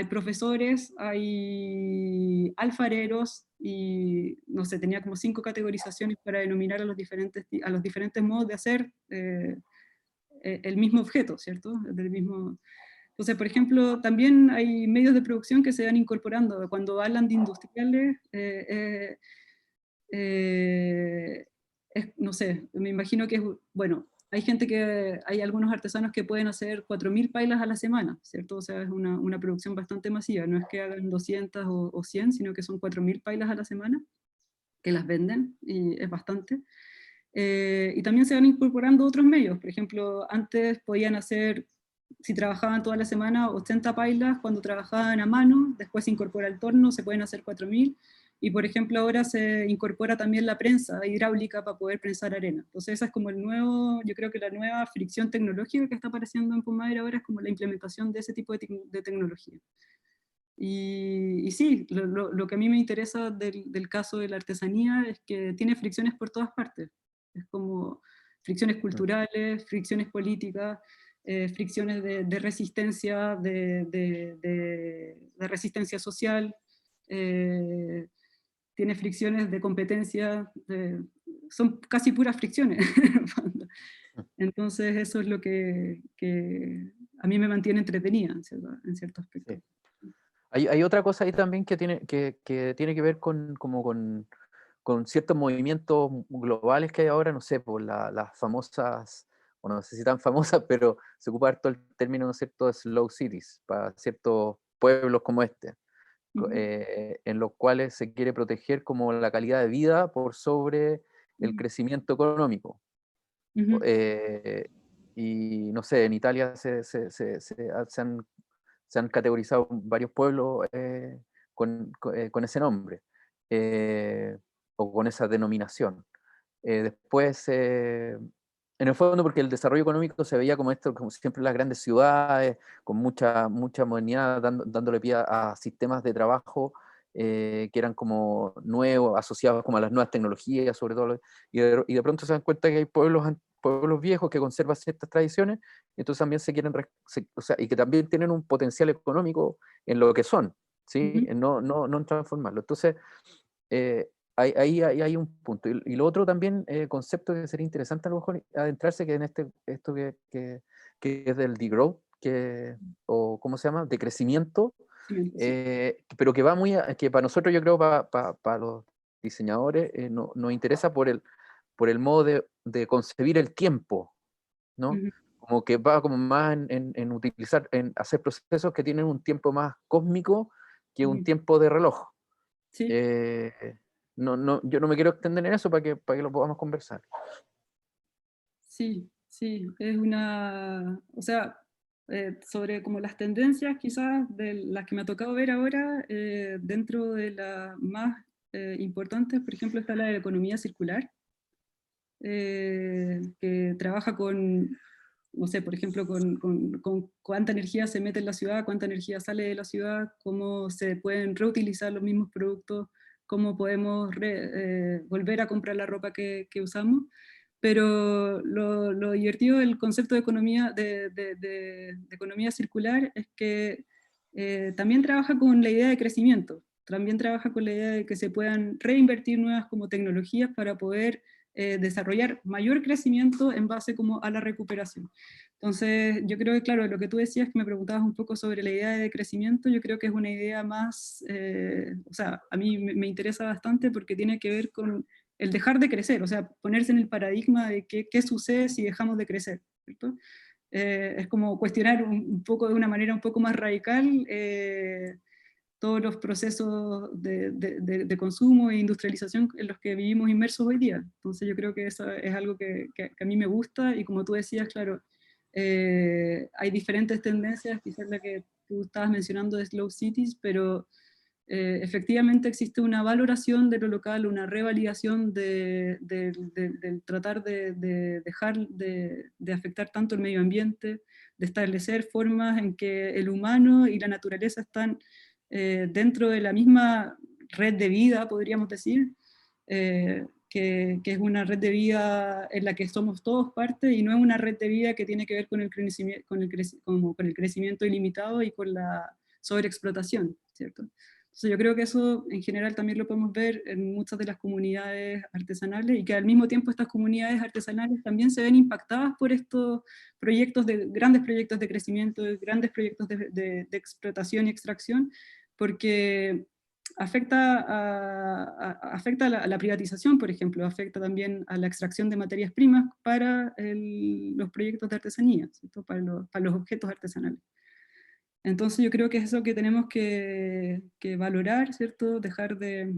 profesores, hay alfareros, y no sé, tenía como 5 categorizaciones para denominar a los diferentes modos de hacer el mismo objeto, ¿cierto? Del mismo... Entonces, por ejemplo, también hay medios de producción que se van incorporando. Cuando hablan de industriales, no sé, me imagino que, bueno, hay gente hay algunos artesanos que pueden hacer 4.000 pailas a la semana, ¿cierto? O sea, es una producción bastante masiva, no es que hagan 200 o 100, sino que son 4.000 pailas a la semana, que las venden, y es bastante. Y también se van incorporando otros medios, por ejemplo, antes podían hacer, si trabajaban toda la semana, 80 pailas cuando trabajaban a mano, después se incorpora el torno, se pueden hacer 4.000, y por ejemplo ahora se incorpora también la prensa hidráulica para poder prensar arena. Entonces esa es como yo creo que la nueva fricción tecnológica que está apareciendo en Pumader ahora es como la implementación de ese tipo de tecnología. Y sí, lo que a mí me interesa del caso de la artesanía es que tiene fricciones por todas partes. Es como fricciones culturales, fricciones políticas, fricciones de resistencia, de resistencia social, tiene fricciones de competencia, son casi puras fricciones. Entonces eso es lo que a mí me mantiene entretenida en cierto aspecto. Sí. Hay otra cosa ahí también que tiene que ver con ciertos movimientos globales que hay ahora, no sé, por las famosas, o no sé si tan famosas, pero se ocupa harto el término, ¿no es cierto?, slow cities, para ciertos pueblos como este, en los cuales se quiere proteger como la calidad de vida por sobre el crecimiento económico. Y no sé, en Italia se han categorizado varios pueblos con ese nombre, o con esa denominación. Después, en el fondo, porque el desarrollo económico se veía como esto, como siempre las grandes ciudades, con mucha modernidad, dándole pie a sistemas de trabajo que eran como nuevos, asociados como a las nuevas tecnologías, sobre todo, y de pronto se dan cuenta que hay pueblos viejos que conservan ciertas tradiciones, y entonces también o sea, y que también tienen un potencial económico en lo que son, ¿sí? No en transformarlo. Entonces, ahí hay un punto. Y lo otro también, concepto que sería interesante a lo mejor adentrarse, que en esto que es del degrowth, o ¿cómo se llama?, de crecimiento, pero que va que para nosotros, yo creo, para los diseñadores, nos interesa por el modo de concebir el tiempo, ¿no? Como que va como más en utilizar, en hacer procesos que tienen un tiempo más cósmico que un tiempo de reloj. Sí. Yo no me quiero extender en eso para que lo podamos conversar. Sí, es o sea, sobre como las tendencias quizás de las que me ha tocado ver ahora, dentro de las más importantes, por ejemplo, está la de la economía circular, que trabaja con, no sé, por ejemplo, con cuánta energía se mete en la ciudad, cuánta energía sale de la ciudad, cómo se pueden reutilizar los mismos productos, cómo podemos volver a comprar la ropa que usamos. Pero lo divertido del concepto de economía, de economía circular es que también trabaja con la idea de crecimiento, también trabaja con la idea de que se puedan reinvertir nuevas como tecnologías para poder desarrollar mayor crecimiento en base como a la recuperación. Entonces, yo creo que, claro, lo que tú decías, que me preguntabas un poco sobre la idea de crecimiento, yo creo que es una idea más, o sea, a mí me interesa bastante porque tiene que ver con el dejar de crecer, o sea, ponerse en el paradigma de qué sucede si dejamos de crecer, ¿cierto? Es como cuestionar un poco, de una manera un poco más radical, todos los procesos de consumo e industrialización en los que vivimos inmersos hoy día. Entonces yo creo que eso es algo que a mí me gusta, y como tú decías, claro, hay diferentes tendencias, quizás la que tú estabas mencionando de Slow Cities, pero efectivamente existe una valoración de lo local, una revalidación del tratar de dejar de afectar tanto el medio ambiente, de establecer formas en que el humano y la naturaleza están dentro de la misma red de vida, podríamos decir, que es una red de vida en la que somos todos parte, y no es una red de vida que tiene que ver con el crecimiento ilimitado y con la sobreexplotación, ¿cierto? Entonces yo creo que eso en general también lo podemos ver en muchas de las comunidades artesanales, y que al mismo tiempo estas comunidades artesanales también se ven impactadas por estos grandes proyectos de crecimiento, grandes proyectos de explotación y extracción, porque afecta a la privatización, por ejemplo, afecta también a la extracción de materias primas para los proyectos de artesanía, ¿cierto? Para los objetos artesanales. Entonces yo creo que es eso que tenemos que valorar, ¿cierto? Dejar de,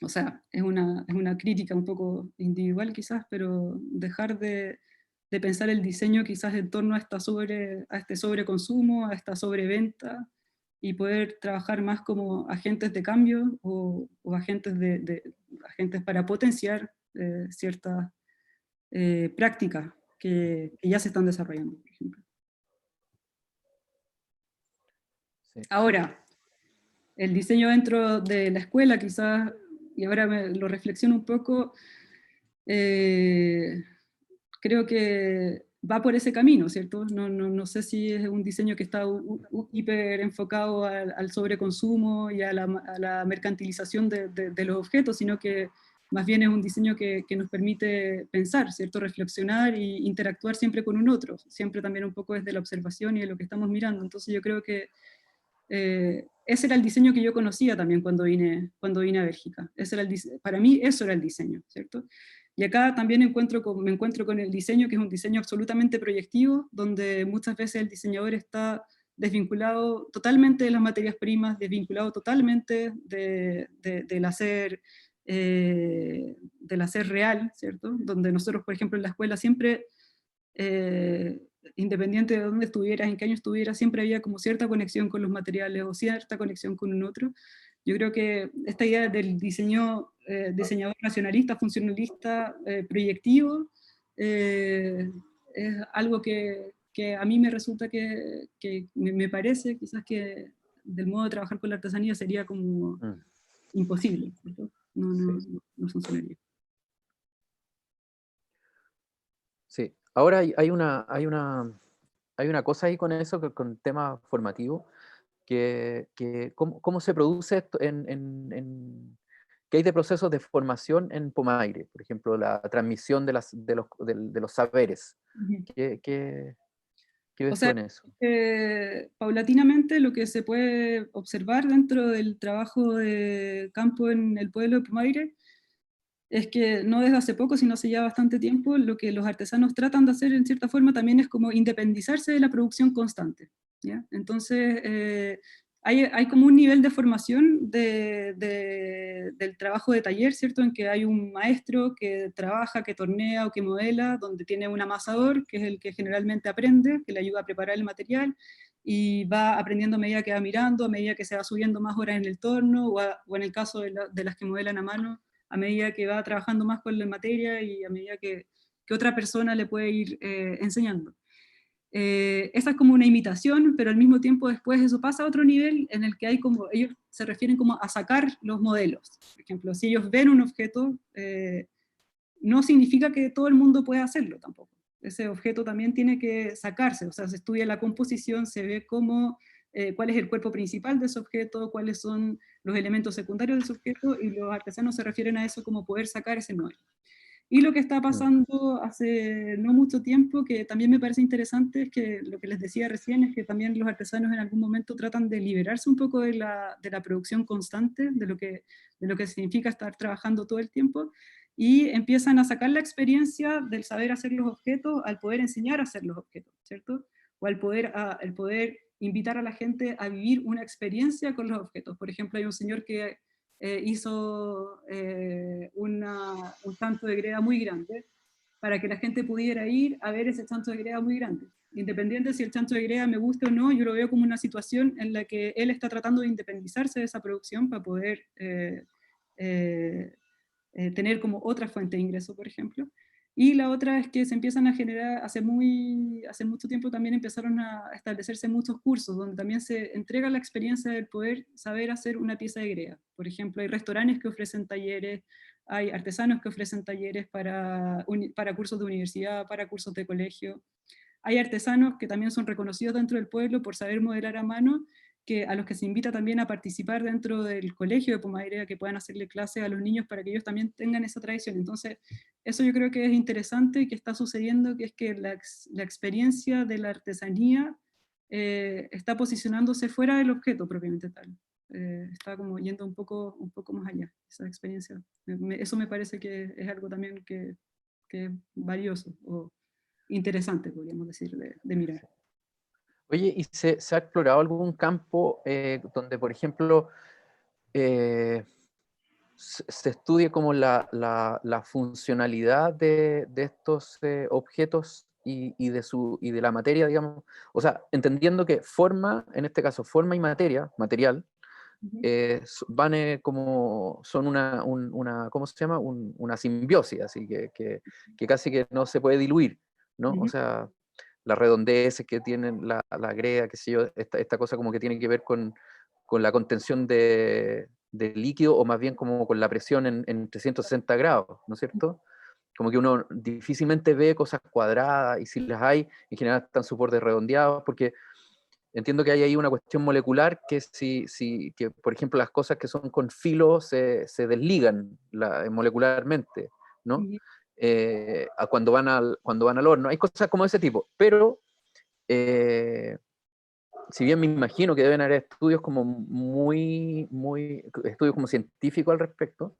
o sea, es una crítica un poco individual quizás, pero dejar de pensar el diseño quizás en torno a este sobreconsumo, a esta sobreventa, y poder trabajar más como agentes de cambio o agentes, agentes para potenciar ciertas prácticas que ya se están desarrollando, por ejemplo. Sí. Ahora, el diseño dentro de la escuela quizás, y ahora lo reflexiono un poco, creo que va por ese camino, ¿cierto? No sé si es un diseño que está hiper enfocado al sobreconsumo y a la mercantilización de los objetos, sino que más bien es un diseño que nos permite pensar, ¿cierto? Reflexionar e interactuar siempre con un otro, siempre también un poco desde la observación y de lo que estamos mirando. Entonces yo creo que ese era el diseño que yo conocía también cuando vine a Bélgica. Para mí eso era el diseño, ¿cierto? Y acá también me encuentro con el diseño, que es un diseño absolutamente proyectivo, donde muchas veces el diseñador está desvinculado totalmente de las materias primas, desvinculado totalmente del hacer real, ¿cierto? Donde nosotros, por ejemplo, en la escuela siempre, independiente de dónde estuvieras, en qué año estuvieras, siempre había como cierta conexión con los materiales o cierta conexión con un otro. Yo creo que esta idea del diseñador racionalista, funcionalista, proyectivo, es algo que a mí me resulta que me parece quizás que del modo de trabajar con la artesanía sería como imposible, ¿cierto? No funcionaría. Sí, ahora hay una cosa ahí con eso, con tema formativo, que cómo se produce esto ¿qué hay de procesos de formación en Pomaire? Por ejemplo, la transmisión de los saberes. Uh-huh. ¿Qué ves tú en eso? Paulatinamente lo que se puede observar dentro del trabajo de campo en el pueblo de Pomaire es que no desde hace poco, sino hace ya bastante tiempo, lo que los artesanos tratan de hacer en cierta forma también es como independizarse de la producción constante, ¿ya? Entonces, hay como un nivel de formación del trabajo de taller, ¿cierto? En que hay un maestro que trabaja, que tornea o que modela, donde tiene un amasador, que es el que generalmente aprende, que le ayuda a preparar el material, y va aprendiendo a medida que va mirando, a medida que se va subiendo más horas en el torno, o en el caso de las que modelan a mano, a medida que va trabajando más con la materia y a medida que otra persona le puede ir enseñando. Esa es como una imitación, pero al mismo tiempo después eso pasa a otro nivel en el que hay como, ellos se refieren como a sacar los modelos. Por ejemplo, si ellos ven un objeto, no significa que todo el mundo pueda hacerlo tampoco. Ese objeto también tiene que sacarse, o sea, se estudia la composición, se ve cómo, cuál es el cuerpo principal de ese objeto, cuáles son los elementos secundarios de ese objeto, y los artesanos se refieren a eso como poder sacar ese modelo. Y lo que está pasando hace no mucho tiempo, que también me parece interesante, es que lo que les decía recién, es que también los artesanos en algún momento tratan de liberarse un poco de la producción constante, de lo que significa estar trabajando todo el tiempo, y empiezan a sacar la experiencia del saber hacer los objetos al poder enseñar a hacer los objetos, ¿cierto? O el poder invitar a la gente a vivir una experiencia con los objetos. Por ejemplo, hay un señor que hizo un tanto de greda muy grande para que la gente pudiera ir a ver ese chancho de greda muy grande. Independiente si el chancho de greda me gusta o no, yo lo veo como una situación en la que él está tratando de independizarse de esa producción para poder tener como otra fuente de ingreso, por ejemplo. Y la otra es que se empiezan a generar, hace mucho tiempo también empezaron a establecerse muchos cursos donde también se entrega la experiencia del poder saber hacer una pieza de greda. Por ejemplo, hay restaurantes que ofrecen talleres, hay artesanos que ofrecen talleres para cursos de universidad, para cursos de colegio. Hay artesanos que también son reconocidos dentro del pueblo por saber modelar a mano, a los que se invita también a participar dentro del colegio de Pumaire, a que puedan hacerle clases a los niños para que ellos también tengan esa tradición. Entonces, eso yo creo que es interesante y que está sucediendo, que es que la experiencia de la artesanía está posicionándose fuera del objeto propiamente tal. Está como yendo un poco más allá, esa experiencia. Eso me parece que es algo también que es valioso o interesante, podríamos decir, de mirar. Oye, ¿y se ha explorado algún campo donde, por ejemplo, se estudie como la funcionalidad de estos objetos y de la materia, digamos? O sea, entendiendo que forma, en este caso, forma y material, van como, son ¿cómo se llama? Una simbiosis, así que casi que no se puede diluir, ¿no? O sea, las redondeces que tienen la greda, qué sé yo, esta cosa como que tiene que ver con la contención de líquido, o más bien como con la presión en 360 grados, ¿no es cierto? Como que uno difícilmente ve cosas cuadradas, y si las hay, en general están sus bordes redondeados, porque entiendo que hay ahí una cuestión molecular que que por ejemplo las cosas que son con filo se desligan molecularmente, ¿no? Cuando van al horno. Hay cosas como ese tipo, pero si bien me imagino que deben haber estudios como estudios como científicos al respecto,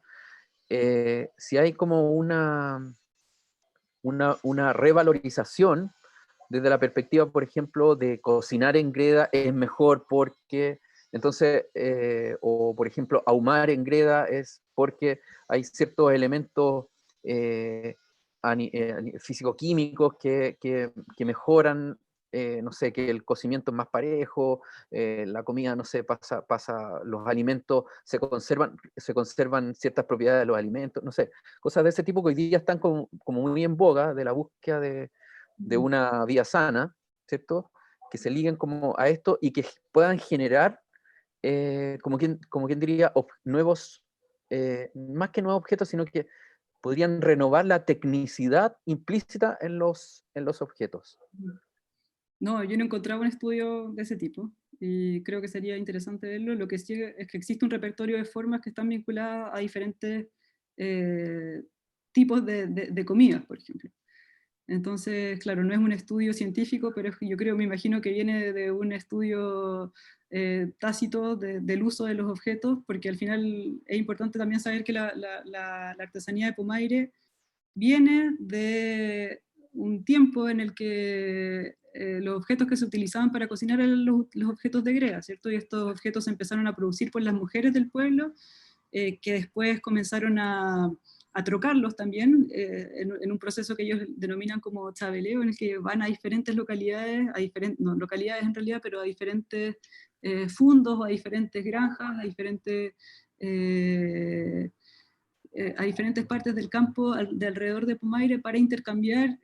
si hay como una revalorización desde la perspectiva, por ejemplo, de cocinar en greda es mejor porque, entonces, o por ejemplo, ahumar en greda es porque hay ciertos elementos físico-químicos que mejoran, no sé, que el cocimiento es más parejo, la comida, no sé, los alimentos se conservan ciertas propiedades de los alimentos, no sé, cosas de ese tipo que hoy día están como muy en boga, de la búsqueda de una vida sana, ¿cierto? Que se liguen como a esto y que puedan generar, como quien diría, nuevos, más que nuevos objetos, sino que podrían renovar la tecnicidad implícita en los objetos. No, yo no encontraba un estudio de ese tipo y creo que sería interesante verlo. Lo que sí es que existe un repertorio de formas que están vinculadas a diferentes tipos de comidas, por ejemplo. Entonces, claro, no es un estudio científico, pero yo creo, me imagino que viene de un estudio tácito del uso de los objetos, porque al final es importante también saber que la artesanía de Pumaire viene de un tiempo en el que los objetos que se utilizaban para cocinar eran los objetos de greda, ¿cierto? Y estos objetos se empezaron a producir por las mujeres del pueblo, que después comenzaron a trocarlos también, en un proceso que ellos denominan como chabeleo, en el que van a diferentes localidades, no localidades en realidad, pero a diferentes fundos, o a diferentes granjas, a diferentes partes del campo de alrededor de Pumaire para intercambiar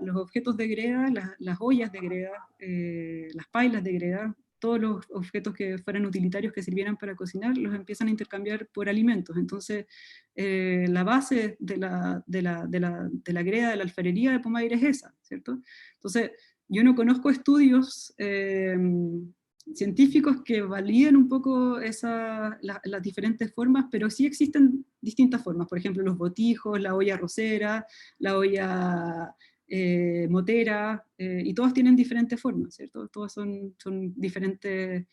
los objetos de greda, las ollas de greda, las pailas de greda, todos los objetos que fueran utilitarios que sirvieran para cocinar, los empiezan a intercambiar por alimentos. Entonces, la base de la greda, de la alfarería de Pumaire es esa, ¿cierto? Entonces, yo no conozco estudios científicos que validen un poco las diferentes formas, pero sí existen distintas formas. Por ejemplo, los botijos, la olla arrocera, la olla motera, y todas tienen diferentes formas, ¿cierto? Todas son diferentes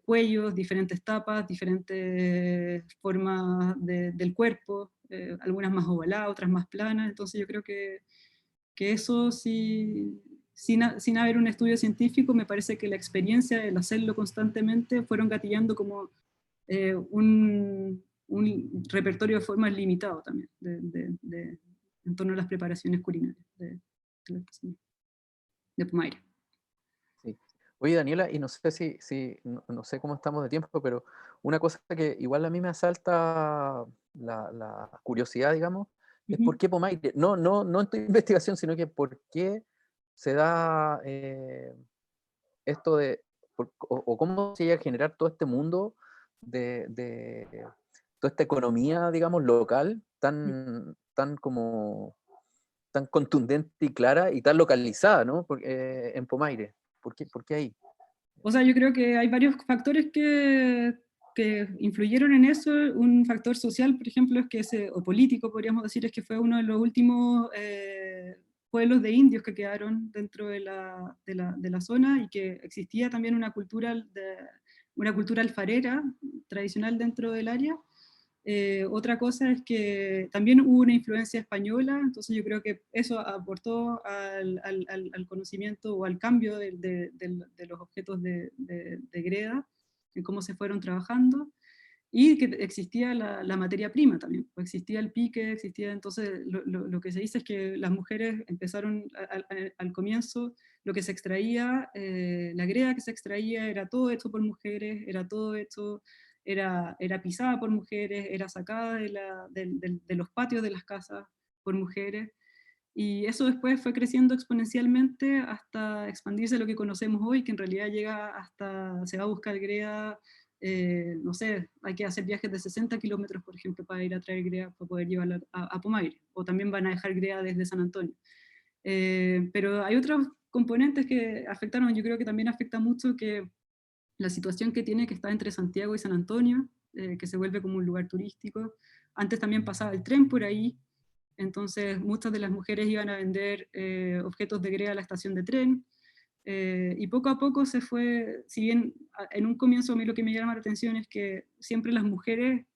cuellos, diferentes tapas, diferentes formas del cuerpo, algunas más ovaladas, otras más planas. Entonces yo creo que eso sí sin haber un estudio científico, me parece que la experiencia del hacerlo constantemente fueron gatillando como un repertorio de formas limitado también, en torno a las preparaciones culinarias de Pumaire. Sí. Oye, Daniela, y no sé no sé cómo estamos de tiempo, pero una cosa que igual a mí me asalta la curiosidad, digamos, es por qué Pumaire. No en tu investigación, sino que por qué se da esto de, o cómo se llega a generar todo este mundo de toda esta economía, digamos, local, tan contundente y clara y tan localizada, ¿no? En Pumaire. ¿Por qué ahí? O sea, yo creo que hay varios factores que influyeron en eso. Un factor social, por ejemplo, es que o político, podríamos decir, es que fue uno de los últimos pueblos de indios que quedaron dentro de la zona, y que existía también una cultura alfarera tradicional dentro del área. Otra cosa es que también hubo una influencia española, entonces yo creo que eso aportó al conocimiento o al cambio de los objetos de greda, en cómo se fueron trabajando, y que existía la materia prima también, pues existía el pique, existía, entonces lo que se dice es que las mujeres empezaron al comienzo, lo que se extraía, la greda que se extraía era todo hecho por mujeres, era todo hecho... Era pisada por mujeres, era sacada de los patios de las casas por mujeres, y eso después fue creciendo exponencialmente hasta expandirse a lo que conocemos hoy, que en realidad se va a buscar greda, no sé, hay que hacer viajes de 60 kilómetros, por ejemplo, para ir a traer greda, para poder llevarla a Pumaire, o también van a dejar greda desde San Antonio. Pero hay otros componentes que afectaron, yo creo que también afecta mucho que la situación que tiene, que está entre Santiago y San Antonio, que se vuelve como un lugar turístico. Antes también pasaba el tren por ahí, entonces muchas de las mujeres iban a vender objetos de greda a la estación de tren, y poco a poco se fue, si bien en un comienzo a mí lo que me llama la atención es que siempre las mujeres,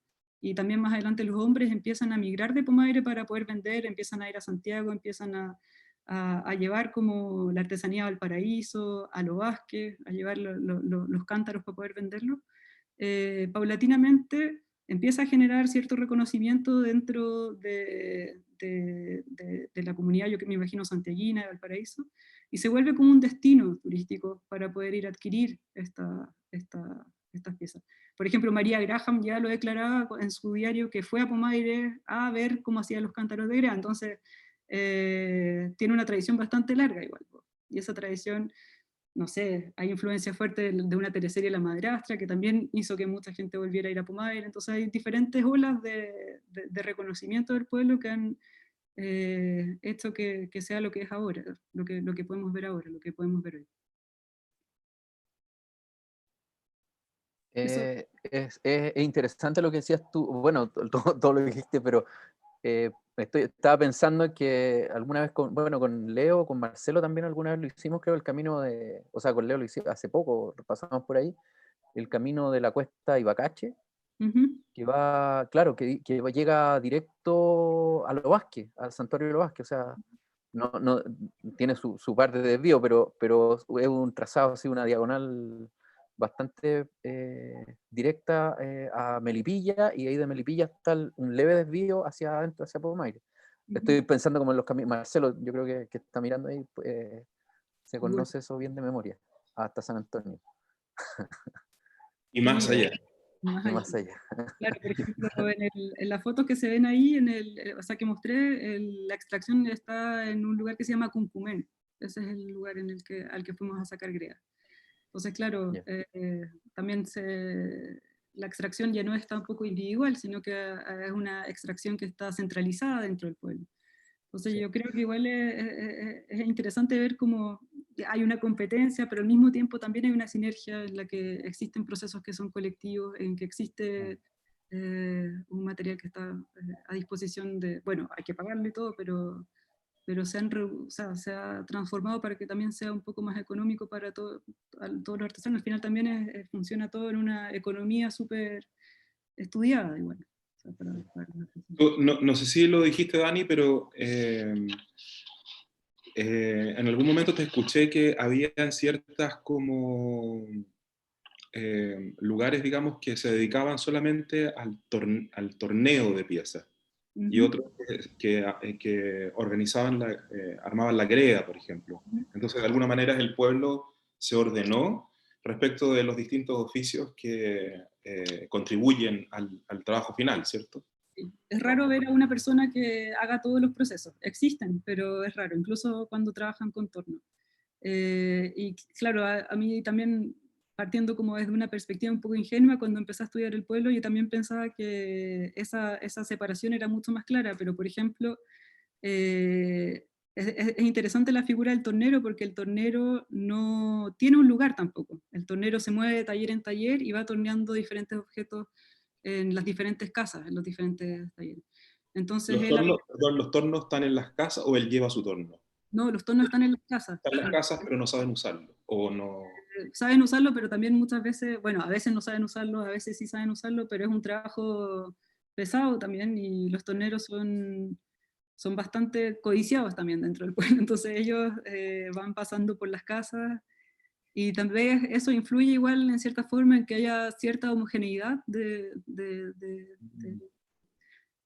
y también más adelante los hombres, empiezan a migrar de Pumaire para poder vender, empiezan a ir a Santiago, empiezan a llevar como la artesanía a Valparaíso, a Los Vázquez, a llevar los cántaros para poder venderlos. Paulatinamente empieza a generar cierto reconocimiento dentro de la comunidad, yo que me imagino santiaguina, de Valparaíso, y se vuelve como un destino turístico para poder ir a adquirir estas piezas. Por ejemplo, María Graham ya lo declaraba en su diario, que fue a Pumaire a ver cómo hacían los cántaros de greda, entonces tiene una tradición bastante larga igual, y esa tradición, no sé, hay influencia fuerte de una teleserie La Madrastra, que también hizo que mucha gente volviera a ir a Pumaire, entonces hay diferentes olas de reconocimiento del pueblo que han hecho que sea lo que es ahora, lo que podemos ver ahora, lo que podemos ver hoy. Es interesante lo que decías tú, bueno, todo lo que dijiste, pero estaba pensando que alguna vez con Leo, con Marcelo también alguna vez lo hicimos, creo, el camino o sea, con Leo lo hicimos hace poco, pasamos por ahí, el camino de la cuesta Ibacache, que va, claro, que llega directo a Los Vázquez, al santuario de Los Vázquez, o sea, no tiene su parte de desvío, pero es un trazado así, una diagonal bastante directa a Melipilla, y ahí de Melipilla está un leve desvío hacia adentro, hacia Pumaire. Estoy pensando como en los caminos. Marcelo, yo creo que está mirando ahí, se conoce eso bien de memoria, hasta San Antonio. Y más allá. Y más allá. Claro, por ejemplo, en las fotos que se ven ahí, o sea, que mostré, la extracción está en un lugar que se llama Cuncumén. Ese es el lugar al que fuimos a sacar greda. Entonces, claro, también la extracción ya no es tampoco individual, sino que es una extracción que está centralizada dentro del pueblo. Entonces, yo creo que igual es interesante ver cómo hay una competencia, pero al mismo tiempo también hay una sinergia en la que existen procesos que son colectivos, en que existe un material que está a disposición de, bueno, hay que pagarlo y todo, pero se ha transformado para que también sea un poco más económico para todos los artesanos. Al final también funciona todo en una economía súper estudiada igual. O sea, no sé si lo dijiste, Dani, pero en algún momento te escuché que había ciertas como lugares, digamos, que se dedicaban solamente al torneo de piezas y Ujú, otros que organizaban, armaban la greda, por ejemplo. ujú. Entonces, de alguna manera, el pueblo se ordenó respecto de los distintos oficios que contribuyen al trabajo final, ¿cierto? Sí. Es raro ver a una persona que haga todos los procesos. Existen, pero es raro, incluso cuando trabajan con torno. Y claro, a mí también, partiendo como desde una perspectiva un poco ingenua, cuando empecé a estudiar el pueblo, yo también pensaba que esa separación era mucho más clara, pero por ejemplo, eh, es interesante la figura del tornero porque el tornero no tiene un lugar tampoco. El tornero se mueve de taller en taller y va torneando diferentes objetos en las diferentes casas, en los diferentes talleres. Entonces él, Perdón, ¿los tornos están en las casas o él lleva su torno? no, los tornos están en las casas. Están en las casas, pero no saben usarlo. O no. Saben usarlo, pero también muchas veces, bueno, a veces no saben usarlo, a veces sí saben usarlo, pero es un trabajo pesado también y los torneros son bastante codiciados también dentro del pueblo, entonces ellos van pasando por las casas y también eso influye igual en cierta forma en que haya cierta homogeneidad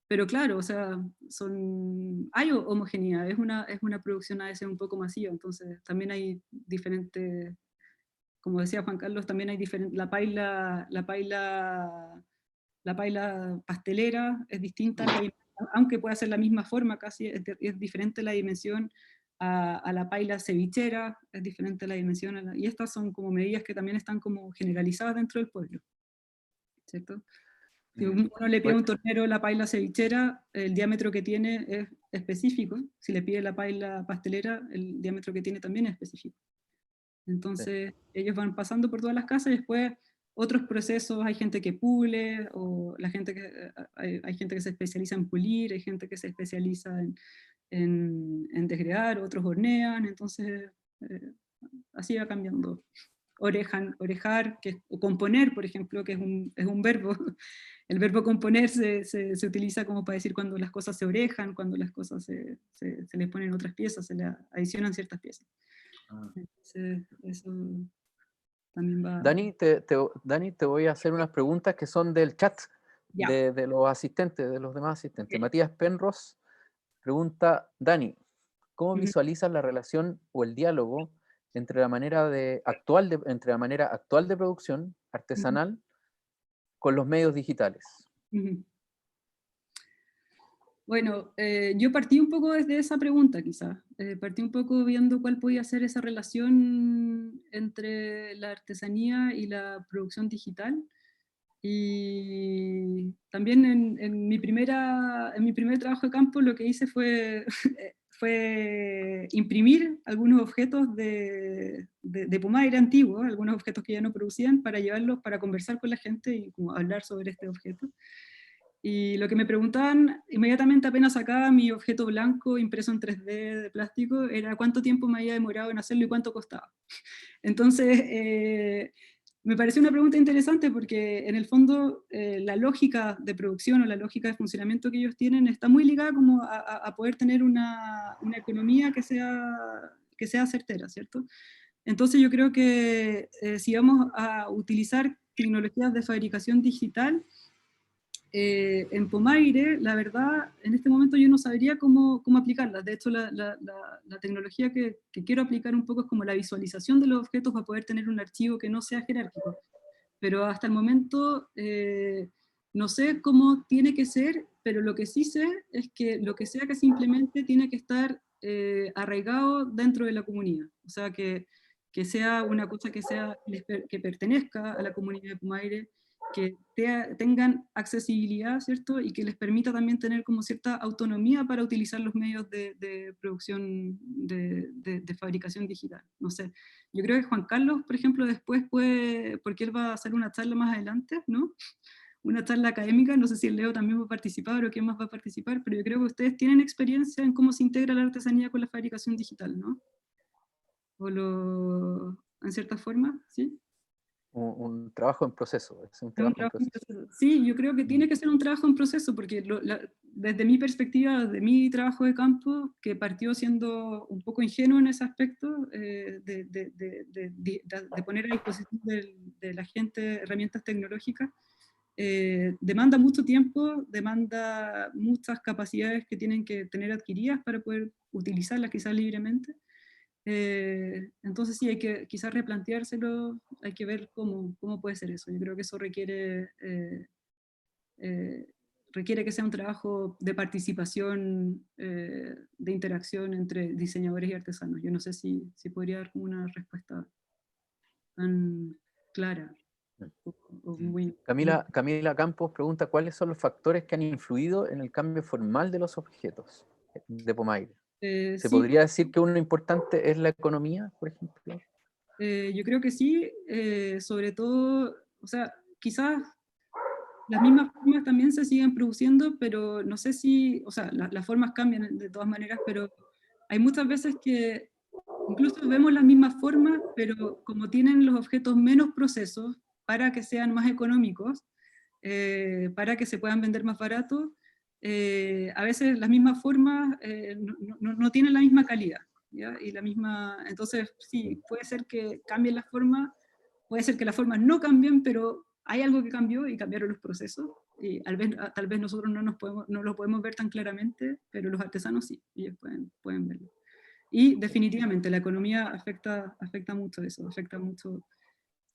pero claro, o sea, hay homogeneidad, es una producción a veces un poco masiva, entonces también hay diferentes, como decía Juan Carlos, también hay diferentes, la paila pastelera es distinta, aunque pueda ser la misma forma casi, es diferente la dimensión a la paila cevichera, es diferente la dimensión, y estas son como medidas que también están como generalizadas dentro del pueblo, ¿cierto? Si uno le pide a un tornero la paila cevichera, el diámetro que tiene es específico. Si le pide la paila pastelera, el diámetro que tiene también es específico. Entonces, ellos van pasando por todas las casas y después otros procesos, hay gente que pule, o hay gente que se especializa en pulir, hay gente que se especializa en desgregar, otros hornean, entonces así va cambiando. Orejar, o componer, por ejemplo, que es un verbo. El verbo componer se utiliza como para decir cuando las cosas se orejan, cuando las cosas se les ponen otras piezas, se le adicionan ciertas piezas. Entonces, eso también va... Dani, te voy a hacer unas preguntas que son del chat Ya. de los asistentes, de los demás asistentes. Matías Penros pregunta, Dani, ¿cómo Ujú. visualizas la relación o el diálogo entre la manera actual de producción Ujú. artesanal con los medios digitales? Ujú. Bueno, yo partí un poco desde esa pregunta quizás. Partí un poco viendo cuál podía ser esa relación entre la artesanía y la producción digital. Y también en mi primer trabajo de campo lo que hice fue imprimir algunos objetos de Pumaire antiguo, algunos objetos que ya no producían, para llevarlos para conversar con la gente y como hablar sobre este objeto. Y lo que me preguntaban inmediatamente apenas sacaba mi objeto blanco impreso en 3D de plástico era cuánto tiempo me había demorado en hacerlo y cuánto costaba. Entonces, me pareció una pregunta interesante porque en el fondo la lógica de producción o la lógica de funcionamiento que ellos tienen está muy ligada como a poder tener una economía que sea certera, ¿cierto? Entonces yo creo que si vamos a utilizar tecnologías de fabricación digital, en Pomaire, la verdad, en este momento yo no sabría cómo aplicarlas. De hecho, la tecnología que quiero aplicar un poco es como la visualización de los objetos para poder tener un archivo que no sea jerárquico. Pero hasta el momento no sé cómo tiene que ser, pero lo que sí sé es que lo que sea que se implemente tiene que estar arraigado dentro de la comunidad. O sea, que sea una cosa que pertenezca a la comunidad de Pumaire, que tengan accesibilidad, ¿cierto? Y que les permita también tener como cierta autonomía para utilizar los medios de producción, de fabricación digital. No sé, yo creo que Juan Carlos, por ejemplo, después puede, porque él va a hacer una charla más adelante, ¿no? Una charla académica, no sé si el Leo también va a participar o quién más va a participar, pero yo creo que ustedes tienen experiencia en cómo se integra la artesanía con la fabricación digital, ¿no? En cierta forma, ¿sí? Un trabajo en proceso, es un Es un trabajo en trabajo en proceso. proceso. Sí, yo creo que tiene que ser un trabajo en proceso, porque desde mi perspectiva, de mi trabajo de campo, que partió siendo un poco ingenuo en ese aspecto, de poner a disposición de la gente herramientas tecnológicas, demanda mucho tiempo, demanda muchas capacidades que tienen que tener adquiridas para poder utilizarlas quizás libremente. Entonces sí, hay que quizás replanteárselo, hay que ver cómo puede ser eso. Yo creo que eso requiere que sea un trabajo de participación, de interacción entre diseñadores y artesanos. Yo no sé si podría dar como una respuesta tan clara. O muy, Camila Campos pregunta cuáles son los factores que han influido en el cambio formal de los objetos de Pomaire. ¿Se sí, podría decir que uno importante es la economía, por ejemplo? yo creo que sí, sobre todo, o sea, quizás las mismas formas también se siguen produciendo, pero no sé si, o sea, las formas cambian de todas maneras, pero hay muchas veces que incluso vemos las mismas formas, pero como tienen los objetos menos procesos para que sean más económicos, para que se puedan vender más barato, a veces las mismas formas no tienen la misma calidad, ¿ya? Y la misma, entonces sí, puede ser que cambien las formas, puede ser que las formas no cambien, pero hay algo que cambió y cambiaron los procesos, y tal vez nosotros no lo podemos ver tan claramente, pero los artesanos sí, ellos pueden verlo. Y definitivamente la economía afecta mucho eso, afecta mucho.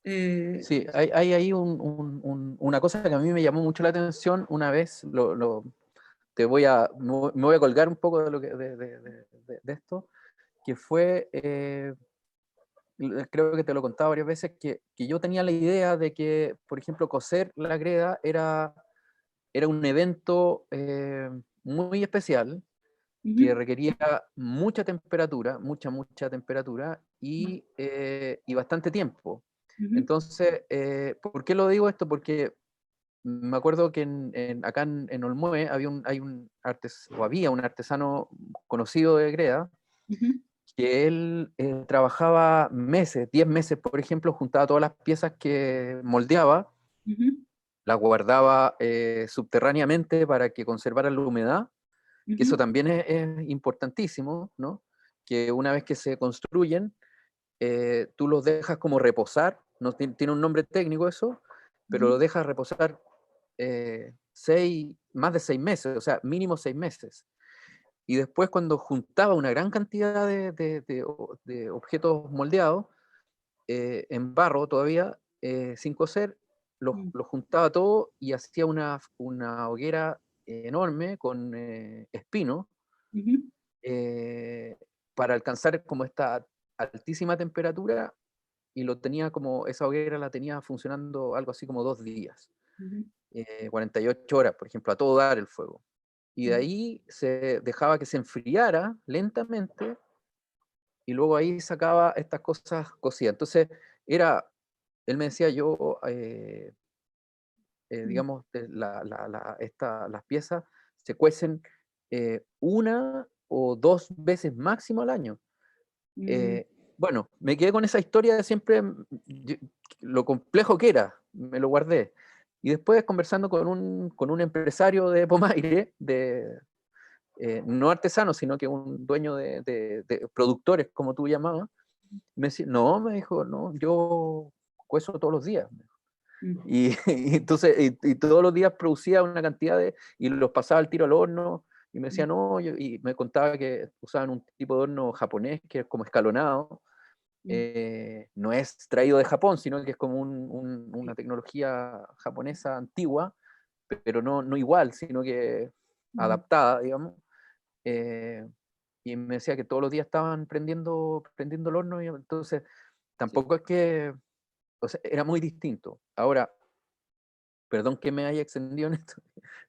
Sí, hay ahí una cosa que a mí me llamó mucho la atención una vez, me voy a colgar un poco de, de esto, que fue, creo que te lo he contado varias veces, que yo tenía la idea de que, por ejemplo, coser la greda era un evento muy especial, que requería mucha temperatura, mucha temperatura y bastante tiempo. Entonces, ¿por qué lo digo esto? Porque me acuerdo que acá en Olmué había había un artesano conocido de greda, que él trabajaba meses, 10 meses, por ejemplo, juntaba todas las piezas que moldeaba, las guardaba subterráneamente para que conservaran la humedad, que eso también es importantísimo, ¿no? Que una vez que se construyen, tú los dejas como reposar, no tiene un nombre técnico eso, pero lo dejas reposar más de 6 meses, o sea, mínimo 6 meses. Y después cuando juntaba una gran cantidad de objetos moldeados, en barro todavía, sin coser, lo juntaba todo y hacía una hoguera enorme con espino, para alcanzar como esta altísima temperatura, y esa hoguera la tenía funcionando algo así como 2 días, 48 horas, por ejemplo, a todo dar el fuego. Y de ahí se dejaba que se enfriara lentamente, y luego ahí sacaba estas cosas cocidas. Entonces, él me decía, digamos, las piezas se cuecen 1 o 2 veces máximo al año. Bueno, me quedé con esa historia de siempre, lo complejo que era, me lo guardé. Y después conversando con un empresario de Pomaire, no artesano, sino que un dueño de productores, como tú llamabas, me dijo, no, yo cuezo todos los días. Y entonces, y todos los días producía una cantidad y los pasaba al tiro al horno, y me decía, no, y me contaba que usaban un tipo de horno japonés que es como escalonado, no es traído de Japón, sino que es como una tecnología japonesa antigua, pero no igual, sino que adaptada, digamos. Y me decía que todos los días estaban prendiendo el horno, y entonces tampoco es que, o sea, era muy distinto. Ahora, perdón que me haya extendido en esto,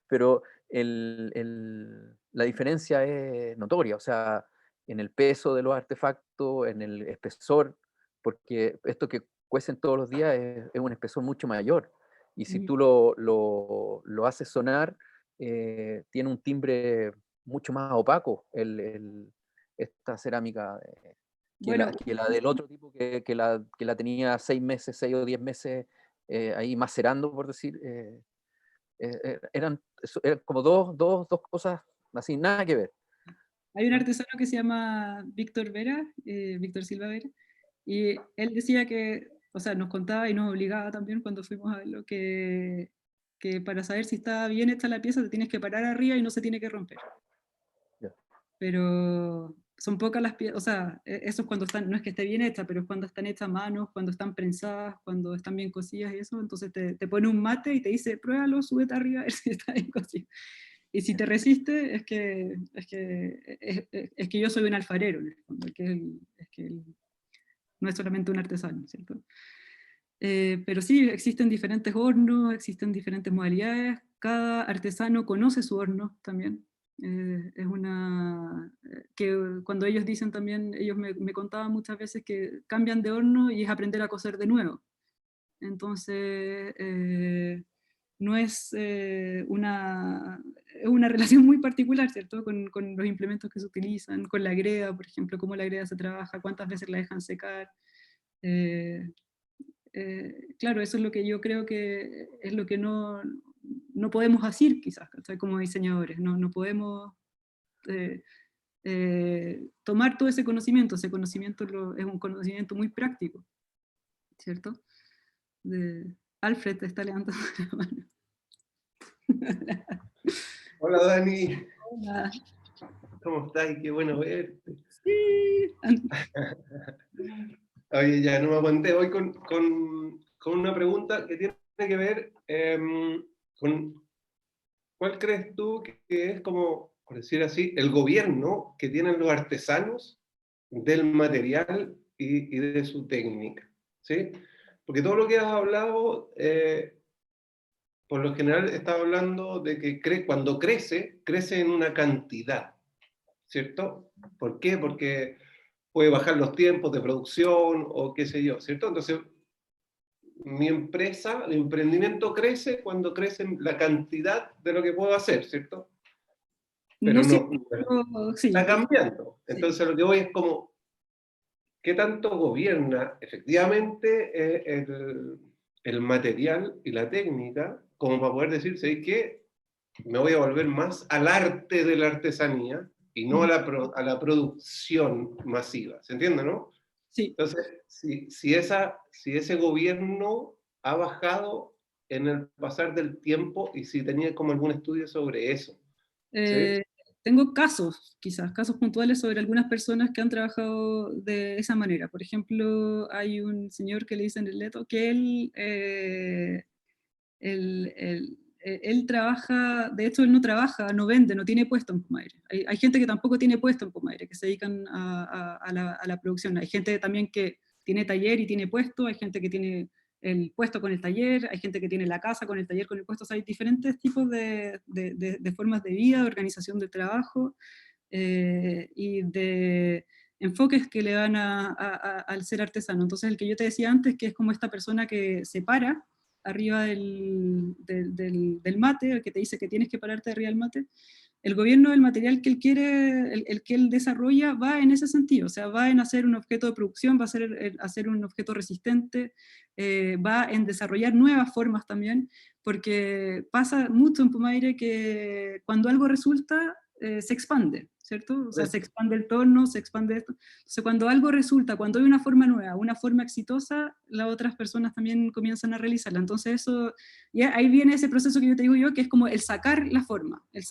pero la diferencia es notoria, o sea, en el peso de los artefactos, en el espesor, porque esto que cuecen todos los días es un espesor mucho mayor, y si tú lo haces sonar, tiene un timbre mucho más opaco esta cerámica, Bueno, que la del otro tipo que la tenía 6 meses, 6 o 10 meses ahí macerando, por decir. eran como dos cosas así, nada que ver. Hay un artesano que se llama Víctor Vera, Víctor Silva Vera, y él decía que, o sea, nos contaba y nos obligaba también cuando fuimos a verlo, que para saber si está bien hecha la pieza te tienes que parar arriba y no se tiene que romper. Ya. Pero son pocas las piezas, o sea, eso es cuando están, no es que esté bien hecha, pero es cuando están hechas a mano, cuando están prensadas, cuando están bien cosidas y eso, entonces te pone un mate y te dice, pruébalo, súbete arriba a ver si está bien cosido. Y si te resiste, es que yo soy un alfarero, en el fondo, no es solamente un artesano, ¿cierto? Pero sí, existen diferentes hornos, existen diferentes modalidades, cada artesano conoce su horno también. Es que cuando ellos dicen también, ellos me contaban muchas veces que cambian de horno y es aprender a coser de nuevo. Entonces, no es es una relación muy particular, ¿cierto? Con los implementos que se utilizan, con la greda, por ejemplo, cómo la greda se trabaja, cuántas veces la dejan secar. Claro, eso es lo que yo creo que es lo que no podemos hacer quizás, ¿cachai? Como diseñadores, no podemos tomar todo ese conocimiento es un conocimiento muy práctico, ¿cierto? Alfred está levantando la mano. Hola Dani, Hola. ¿cómo estás? Qué bueno verte. Sí. Oye, ya no me aguanté. Voy con una pregunta que tiene que ver con ¿cuál crees tú que es como, por decir así, el gobierno que tienen los artesanos del material y de su técnica? ¿Sí? Porque todo lo que has hablado, por lo general estás hablando de que cuando crece en una cantidad, ¿cierto? ¿Por qué? Porque puede bajar los tiempos de producción o qué sé yo, ¿cierto? Entonces, mi empresa, el emprendimiento crece cuando crece la cantidad de lo que puedo hacer, ¿cierto? Pero No no, siempre, pero sí. está cambiando. Sí. Entonces, lo que voy es como, ¿qué tanto gobierna efectivamente el material y la técnica como para poder decir, ¿sabes qué? Me voy a volver más al arte de la artesanía y no a la producción masiva. ¿Se entiende, no? Sí. Entonces, si ese gobierno ha bajado en el pasar del tiempo y si tenía como algún estudio sobre eso. ¿Sí? Tengo quizás casos puntuales sobre algunas personas que han trabajado de esa manera. Por ejemplo, hay un señor que le dicen el Leto que él trabaja, de hecho él no trabaja, no vende, no tiene puesto en Pumaire. Hay gente que tampoco tiene puesto en Pumaire, que se dedican a la producción. Hay gente también que tiene taller y tiene puesto, hay gente que tiene el puesto con el taller, hay gente que tiene la casa con el taller con el puesto, o sea, hay diferentes tipos de formas de vida, de organización del trabajo y de enfoques que le dan al ser artesano. Entonces el que yo te decía antes, que es como esta persona que se para arriba del mate, el que te dice que tienes que pararte arriba del mate, el gobierno del material que él quiere, el que él desarrolla, va en ese sentido, o sea, va en hacer un objeto de producción, va a hacer un objeto resistente, va en desarrollar nuevas formas también, porque pasa mucho en Pumaire que cuando algo resulta, se expande, ¿cierto? O sea, se expande el torno, se expande esto. Entonces, cuando algo resulta, cuando hay una forma nueva, una forma exitosa, las otras personas también comienzan a realizarla. Entonces, eso, ya ahí viene ese proceso que yo te digo yo, que es como el sacar la forma, el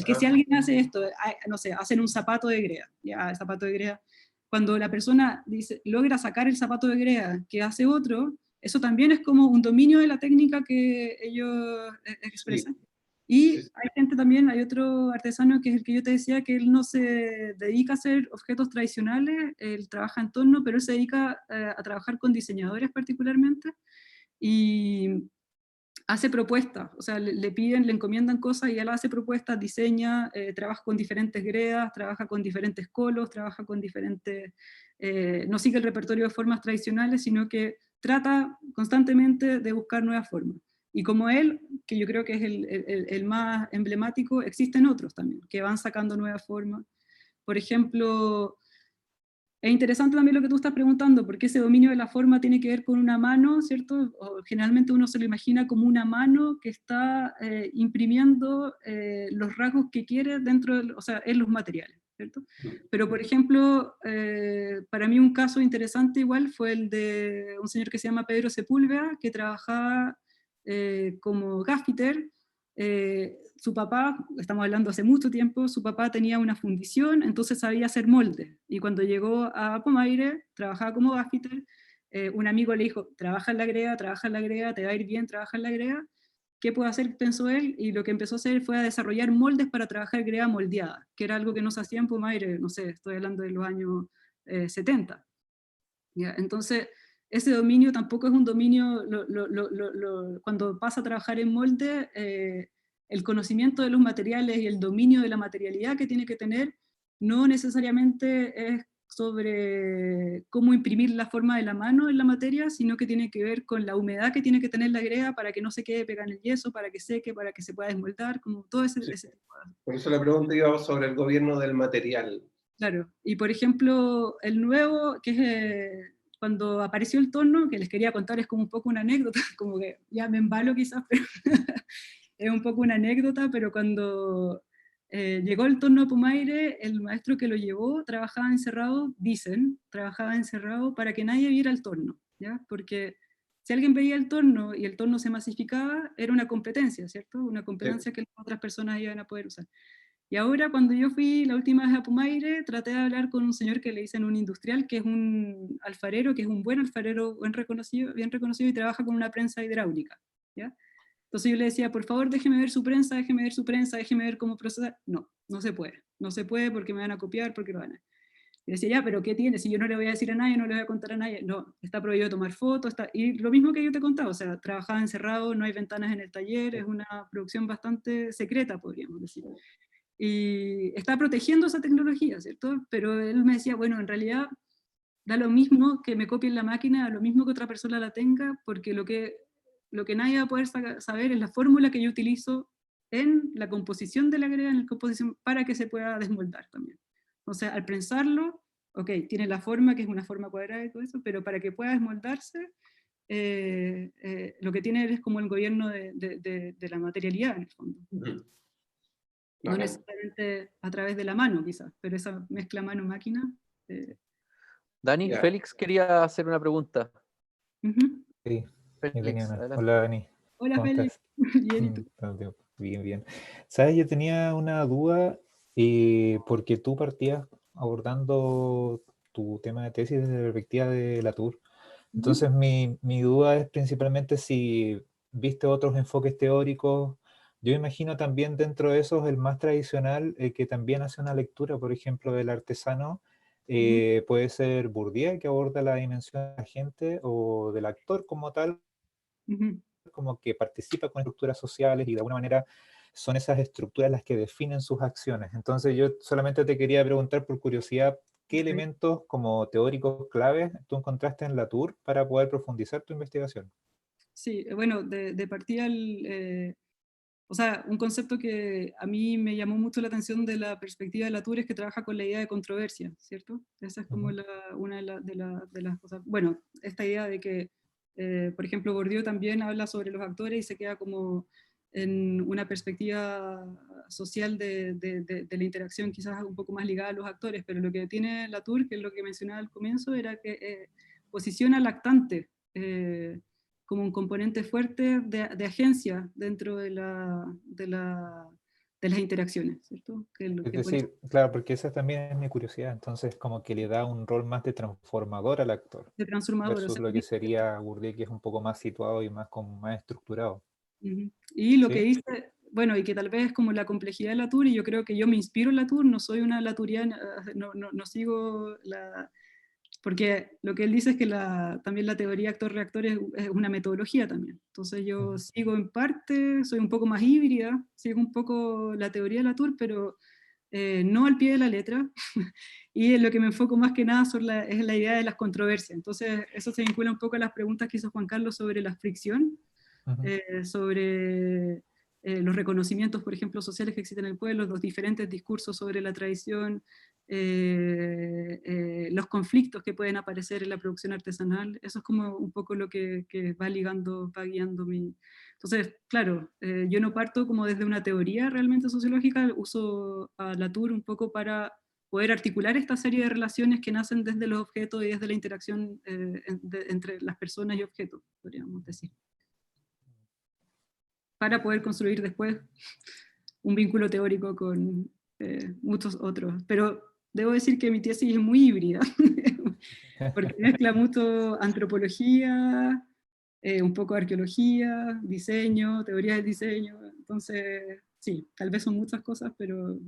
que si alguien hace esto, no sé, hacen un zapato de greda, ya, el zapato de greda, cuando la persona logra sacar el zapato de greda que hace otro, eso también es como un dominio de la técnica que ellos expresan. Sí. Y hay gente también, hay otro artesano que es el que yo te decía, que él no se dedica a hacer objetos tradicionales, él trabaja en torno, pero él se dedica a trabajar con diseñadores particularmente, y hace propuestas, o sea, le piden, le encomiendan cosas y él hace propuestas, diseña, trabaja con diferentes gredas, trabaja con diferentes colos, trabaja con diferentes, no sigue el repertorio de formas tradicionales, sino que trata constantemente de buscar nuevas formas. Y como él, que yo creo que es el más emblemático, existen otros también, que van sacando nuevas formas. Por ejemplo, es interesante también lo que tú estás preguntando, porque ese dominio de la forma tiene que ver con una mano, ¿cierto? O generalmente uno se lo imagina como una mano que está imprimiendo los rasgos que quiere dentro, o sea, en los materiales, ¿cierto? Pero, por ejemplo, para mí un caso interesante igual fue el de un señor que se llama Pedro Sepúlveda, que trabajaba como gaffiter. Su papá, estamos hablando hace mucho tiempo, su papá tenía una fundición, entonces sabía hacer moldes. Y cuando llegó a Pomaire, trabajaba como gaffiter, un amigo le dijo, trabaja en la greda, te va a ir bien, trabaja en la greda. ¿Qué puedo hacer? Pensó él, y lo que empezó a hacer fue a desarrollar moldes para trabajar greda moldeada, que era algo que no se hacía en Pomaire, no sé, estoy hablando de los años 70. ¿Ya? Entonces, ese dominio tampoco es un dominio, cuando pasa a trabajar en molde, el conocimiento de los materiales y el dominio de la materialidad que tiene que tener no necesariamente es sobre cómo imprimir la forma de la mano en la materia, sino que tiene que ver con la humedad que tiene que tener la greda para que no se quede pegada en el yeso, para que seque, para que se pueda desmoldar, como todo ese tipo de... Por eso la pregunta iba sobre el gobierno del material. Claro, y por ejemplo, el nuevo, que es cuando apareció el torno, que les quería contar, es como un poco una anécdota, como que ya me embalo quizás, pero es un poco una anécdota, pero cuando llegó el torno a Pumaire, el maestro que lo llevó trabajaba encerrado, dicen, trabajaba encerrado para que nadie viera el torno, ¿ya? Porque si alguien veía el torno y el torno se masificaba, era una competencia, ¿cierto? Una competencia que las otras personas iban a poder usar. Y ahora cuando yo fui la última vez a Pumaire, traté de hablar con un señor que le dicen un industrial, que es un alfarero, que es un buen alfarero, bien reconocido y trabaja con una prensa hidráulica, ¿ya? Entonces yo le decía, por favor, déjeme ver su prensa, déjeme ver su prensa, déjeme ver cómo procesa. No, no se puede. No se puede porque me van a copiar, porque lo van a... Y decía, ya, pero ¿qué tiene? Si yo no le voy a decir a nadie, no le voy a contar a nadie. No, está prohibido tomar fotos. Está... Y lo mismo que yo te contaba, o sea, trabajaba encerrado, no hay ventanas en el taller, es una producción bastante secreta, podríamos decir. Y está protegiendo esa tecnología, ¿cierto? Pero él me decía, bueno, en realidad da lo mismo que me copien la máquina, da lo mismo que otra persona la tenga, porque lo que nadie va a poder saber es la fórmula que yo utilizo en la composición de la greda, en la composición, para que se pueda desmoldar también. O sea, al prensarlo, ok, tiene la forma, que es una forma cuadrada y todo eso, pero para que pueda desmoldarse, lo que tiene es como el gobierno de la materialidad, en el fondo. No necesariamente a través de la mano, quizás, pero esa mezcla mano-máquina. Dani, Ya. Félix quería hacer una pregunta. Sí, Félix, adelante. Hola Dani. Hola, ¿Cómo Félix. estás? Bien, ¿y tú? Bien, bien. Sabes, yo tenía una duda porque tú partías abordando tu tema de tesis desde la perspectiva de Latour. Entonces mi duda es principalmente si viste otros enfoques teóricos. Yo imagino también dentro de esos el más tradicional, que también hace una lectura, por ejemplo, del artesano, puede ser Bourdieu, que aborda la dimensión de la gente, o del actor como tal, como que participa con estructuras sociales y de alguna manera son esas estructuras las que definen sus acciones. Entonces yo solamente te quería preguntar por curiosidad, ¿qué elementos como teóricos claves tú encontraste en Latour para poder profundizar tu investigación? Sí, bueno, de partida, o sea, un concepto que a mí me llamó mucho la atención de la perspectiva de Latour es que trabaja con la idea de controversia, ¿cierto? Esa es como una de las cosas. Bueno, esta idea de que, por ejemplo, Bourdieu también habla sobre los actores y se queda como en una perspectiva social de la interacción quizás un poco más ligada a los actores, pero lo que tiene Latour, que es lo que mencionaba al comienzo, era que posiciona al actante como un componente fuerte de agencia dentro de las interacciones, ¿cierto? Es decir, claro, porque esa también es mi curiosidad, entonces como que le da un rol más de transformador al actor, de transformador, versus o sea, lo que sería Bourdieu, que es un poco más situado y más, como más estructurado. Y lo que ¿Sí? dice, bueno, y que tal vez es como la complejidad de Latour, y yo creo que yo me inspiro en Latour, no soy una laturiana, no sigo la... Porque lo que él dice es que también la teoría actor-reactor es una metodología también. Entonces yo sigo en parte, soy un poco más híbrida, sigo un poco la teoría de Latour, pero no al pie de la letra. Y en lo que me enfoco más que nada es la idea de las controversias. Entonces eso se vincula un poco a las preguntas que hizo Juan Carlos sobre la fricción, sobre los reconocimientos, por ejemplo, sociales que existen en el pueblo, los diferentes discursos sobre la tradición, los conflictos que pueden aparecer en la producción artesanal. Eso es como un poco lo que va ligando, va guiando mi... Entonces, claro, yo no parto como desde una teoría realmente sociológica, uso a Latour un poco para poder articular esta serie de relaciones que nacen desde los objetos y desde la interacción entre las personas y objetos, podríamos decir, para poder construir después un vínculo teórico con muchos otros. Pero debo decir que mi tesis es muy híbrida, porque mezcla mucho antropología, un poco arqueología, diseño, teoría del diseño. Entonces, sí, tal vez son muchas cosas, pero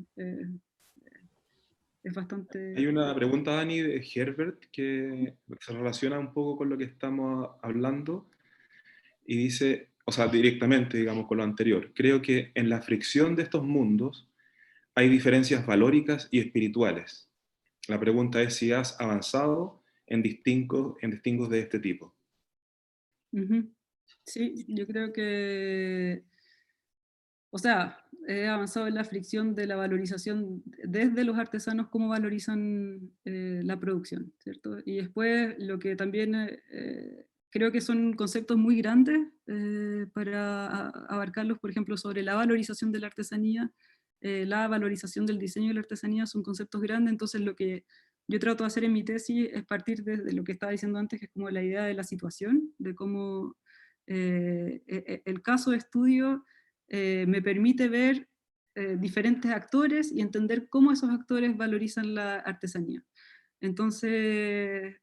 es bastante... Hay una pregunta, Dani, de Herbert, que se relaciona un poco con lo que estamos hablando, y dice, o sea, directamente, digamos, con lo anterior. Creo que en la fricción de estos mundos hay diferencias valóricas y espirituales. La pregunta es si has avanzado en distingos de este tipo. Sí, yo creo que, o sea, he avanzado en la fricción de la valorización desde los artesanos, cómo valorizan la producción, ¿cierto? Y después lo que también creo que son conceptos muy grandes para abarcarlos, por ejemplo, sobre la valorización de la artesanía, la valorización del diseño de la artesanía, son conceptos grandes, entonces lo que yo trato de hacer en mi tesis es partir de lo que estaba diciendo antes, que es como la idea de la situación, de cómo el caso de estudio me permite ver diferentes actores y entender cómo esos actores valorizan la artesanía. Entonces,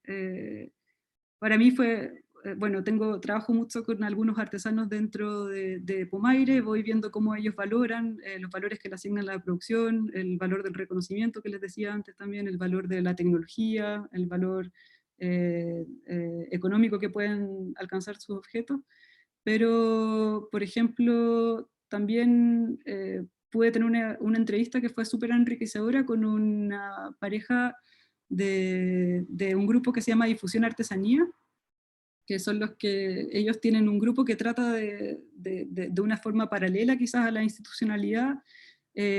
para mí fue, bueno, trabajo mucho con algunos artesanos dentro de Pomaire, voy viendo cómo ellos valoran los valores que le asignan a la producción, el valor del reconocimiento que les decía antes también, el valor de la tecnología, el valor económico que pueden alcanzar sus objetos. Pero, por ejemplo, también pude tener una entrevista que fue súper enriquecedora con una pareja de un grupo que se llama Difusión Artesanía, que son los que ellos tienen un grupo que trata de una forma paralela quizás a la institucionalidad,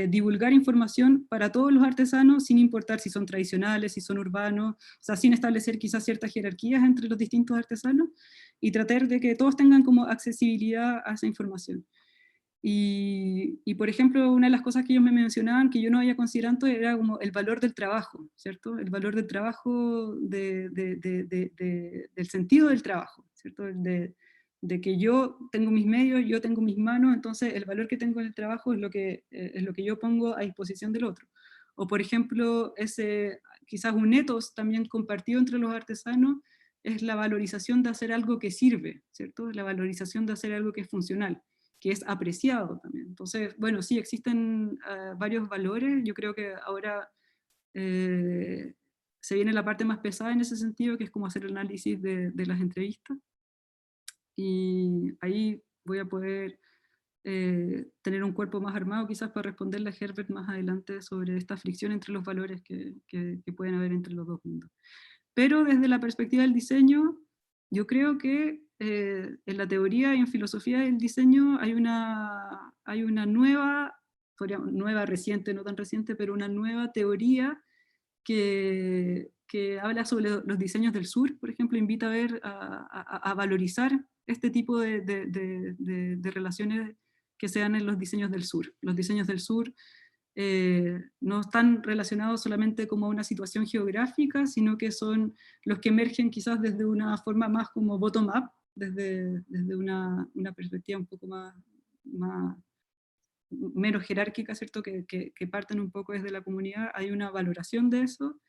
divulgar información para todos los artesanos sin importar si son tradicionales, si son urbanos, o sea, sin establecer quizás ciertas jerarquías entre los distintos artesanos y tratar de que todos tengan como accesibilidad a esa información. Y, por ejemplo, una de las cosas que ellos me mencionaban que yo no había considerado era como el valor del trabajo, ¿cierto? El valor del trabajo, del sentido del trabajo, ¿cierto? De que yo tengo mis medios, yo tengo mis manos, entonces el valor que tengo en el trabajo es lo que yo pongo a disposición del otro. O, por ejemplo, quizás un ethos también compartido entre los artesanos es la valorización de hacer algo que sirve, ¿cierto? La valorización de hacer algo que es funcional, que es apreciado también. Entonces, bueno, sí, existen varios valores. Yo creo que ahora se viene la parte más pesada en ese sentido, que es como hacer el análisis de las entrevistas. Y ahí voy a poder tener un cuerpo más armado quizás para responderle a Herbert más adelante sobre esta fricción entre los valores que pueden haber entre los dos mundos. Pero desde la perspectiva del diseño, yo creo que en la teoría y en filosofía del diseño hay una nueva reciente, no tan reciente, pero una nueva teoría que habla sobre los diseños del sur, por ejemplo, invita a ver, a valorizar este tipo de relaciones que se dan en los diseños del sur. Los diseños del sur no están relacionados solamente como a una situación geográfica, sino que son los que emergen quizás desde una forma más como bottom-up, desde una perspectiva un poco menos jerárquica, ¿cierto? Que parten un poco desde la comunidad. Hay una valoración de eso,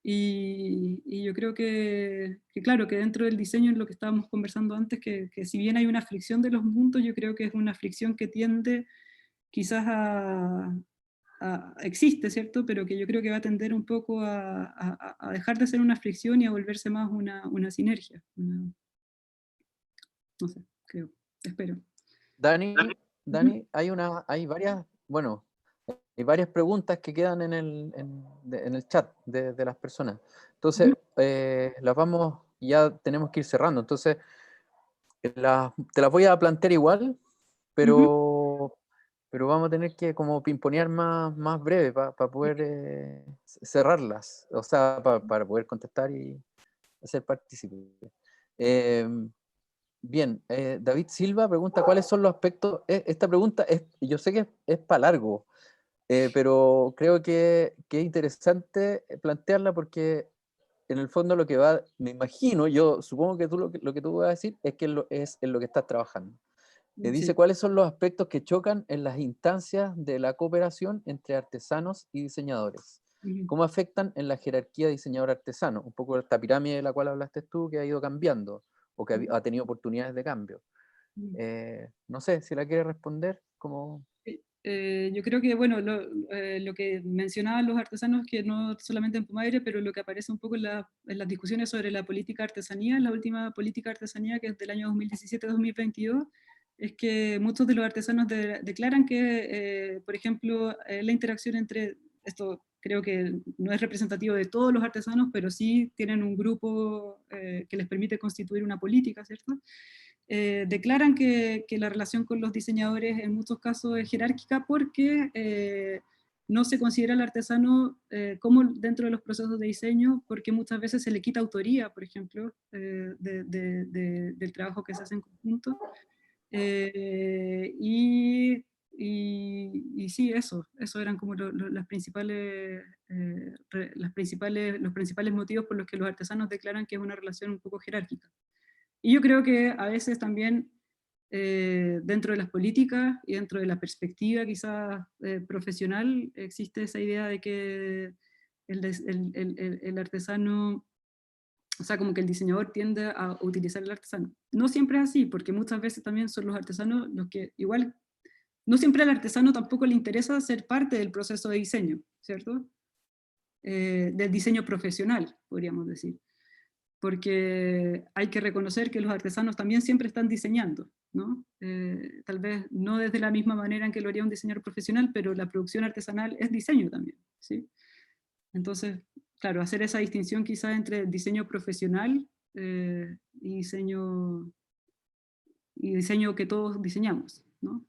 y yo creo que claro, que dentro del diseño, en lo que estábamos conversando antes, que si bien hay una fricción de los mundos, yo creo que es una fricción que tiende quizás existe, ¿cierto? Pero que yo creo que va a tender un poco a dejar de ser una fricción y a volverse más una sinergia. No sé, creo, espero. Dani, hay varias, bueno, hay varias preguntas que quedan en el chat de las personas. Entonces, ya tenemos que ir cerrando. Entonces, te las voy a plantear igual, pero pero vamos a tener que como pimponear más breve para poder cerrarlas, o sea, para poder contestar y hacer partícipe. Bien, David Silva pregunta cuáles son los aspectos. Esta pregunta, yo sé que es para largo, pero creo que es interesante plantearla porque en el fondo lo que va, me imagino, yo supongo que tú lo que tú vas a decir es que es en lo que estás trabajando. Dice Sí. cuáles son los aspectos que chocan en las instancias de la cooperación entre artesanos y diseñadores. Ujú. ¿Cómo afectan en la jerarquía diseñador-artesano? Un poco esta pirámide de la cual hablaste tú que ha ido cambiando o que ha tenido oportunidades de cambio. Ujú. No sé, si la quieres responder, como... Yo creo que, bueno, lo que mencionaban los artesanos, que no solamente en Pumaire, pero lo que aparece un poco en las discusiones sobre la política artesanía, la última política artesanía, que es del año 2017-2022, es que muchos de los artesanos declaran que, por ejemplo, la interacción entre, esto creo que no es representativo de todos los artesanos, pero sí tienen un grupo que les permite constituir una política, ¿cierto? Declaran que la relación con los diseñadores en muchos casos es jerárquica porque no se considera al artesano como dentro de los procesos de diseño, porque muchas veces se le quita autoría, por ejemplo, del trabajo que se hace en conjunto. Y sí, eso eran como las principales, los principales motivos por los que los artesanos declaran que es una relación un poco jerárquica. Y yo creo que a veces también dentro de las políticas y dentro de la perspectiva quizás profesional existe esa idea de que el artesano, o sea, como que el diseñador tiende a utilizar el artesano. No siempre es así, porque muchas veces también son los artesanos los que igual, no siempre al artesano tampoco le interesa ser parte del proceso de diseño, ¿cierto? Del diseño profesional, podríamos decir, porque hay que reconocer que los artesanos también siempre están diseñando, ¿no? Tal vez no desde la misma manera en que lo haría un diseñador profesional, pero la producción artesanal es diseño también, ¿sí? Entonces, claro, hacer esa distinción quizás entre diseño profesional y diseño que todos diseñamos, ¿no?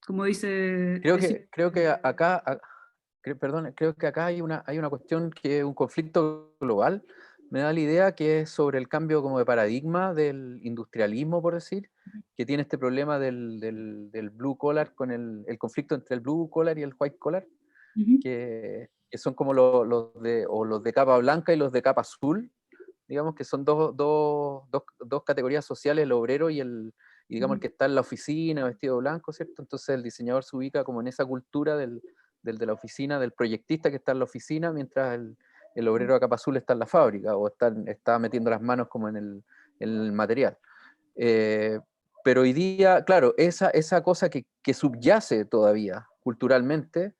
Como dice... Creo que acá, perdón, creo que acá hay una cuestión que es un conflicto global. Me da la idea que es sobre el cambio como de paradigma del industrialismo, por decir, que tiene este problema del blue collar con el conflicto entre el blue collar y el white collar, que son como los de capa blanca y los de capa azul, digamos que son dos categorías sociales, el obrero y digamos el que está en la oficina vestido de blanco, ¿cierto? Entonces el diseñador se ubica como en esa cultura del de la oficina, del proyectista que está en la oficina, mientras el obrero de capa azul está en la fábrica o está metiendo las manos como en el material. Pero hoy día, claro, esa cosa que subyace todavía culturalmente,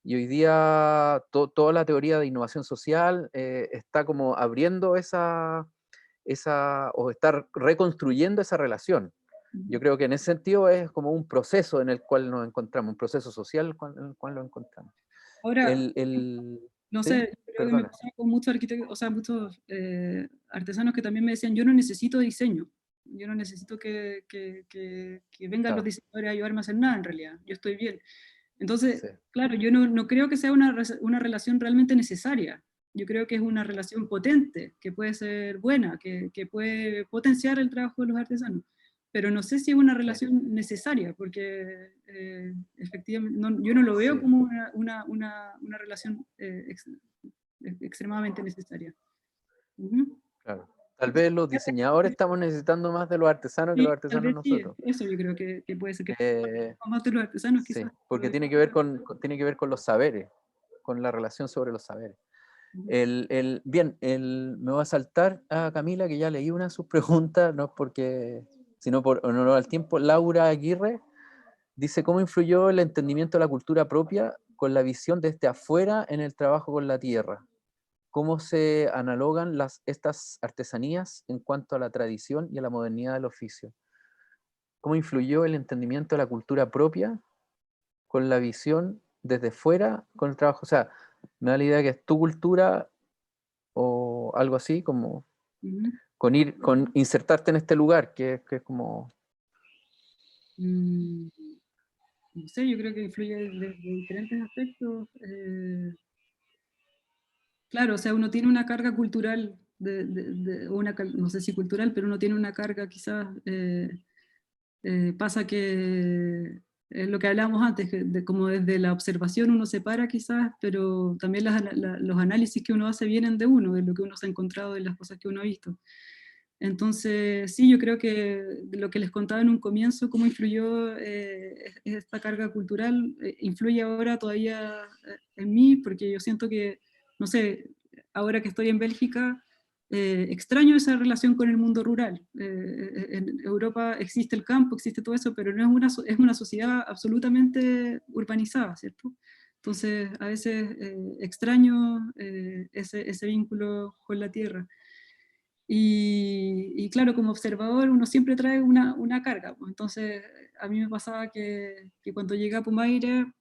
y hoy día toda la teoría de innovación social está como abriendo o está reconstruyendo esa relación. Yo creo que en ese sentido es como un proceso en el cual nos encontramos, un proceso social en el cual nos encontramos. Ahora, no ¿Sí? sé, creo que me Perdona. pasaba con muchos arquitectos, o sea, muchos artesanos que también me decían, yo no necesito diseño, yo no necesito que vengan los Claro, diseñadores a ayudarme a hacer nada en realidad, yo estoy bien. Entonces, sí. claro, yo no creo que sea una relación realmente necesaria, yo creo que es una relación potente, que puede ser buena, que puede potenciar el trabajo de los artesanos, pero no sé si es una Sí, relación necesaria, porque efectivamente yo no lo veo sí, como una relación extremadamente necesaria. Ujú. claro. Tal vez los diseñadores estamos necesitando más de los artesanos que los Sí, tal artesanos vez sí, nosotros. eso yo creo que puede ser que Eh, más de los artesanos sí, quizás. porque tiene que ver tiene que ver con los saberes, con la relación sobre los saberes. Ujú. Bien, me voy a saltar a Camila, que ya leí una de sus preguntas, no es porque, sino por honor al tiempo. Laura Aguirre dice, ¿cómo influyó el entendimiento de la cultura propia con la visión desde afuera en el trabajo con la tierra? ¿Cómo se analogan estas artesanías en cuanto a la tradición y a la modernidad del oficio? ¿Cómo influyó el entendimiento de la cultura propia con la visión desde fuera con el trabajo? O sea, me da la idea que es tu cultura o algo así, como Ujú. con insertarte en este lugar, que es como... Mm. no sé, yo creo que influye de diferentes aspectos. Claro, o sea, uno tiene una carga cultural, o no sé si cultural, pero uno tiene una carga quizás, pasa que es lo que hablábamos antes, que como desde la observación uno se para quizás, pero también los análisis que uno hace vienen de uno, de lo que uno se ha encontrado, de las cosas que uno ha visto. Entonces, sí, yo creo que lo que les contaba en un comienzo, cómo influyó esta carga cultural, influye ahora todavía en mí, porque yo siento que, no sé, ahora que estoy en Bélgica, extraño esa relación con el mundo rural. En Europa existe el campo, existe todo eso, pero no es es una sociedad absolutamente urbanizada, ¿cierto? Entonces, a veces extraño ese vínculo con la tierra. Y claro, como observador uno siempre trae una carga, pues. Entonces a mí me pasaba que cuando llegué a Pumaire,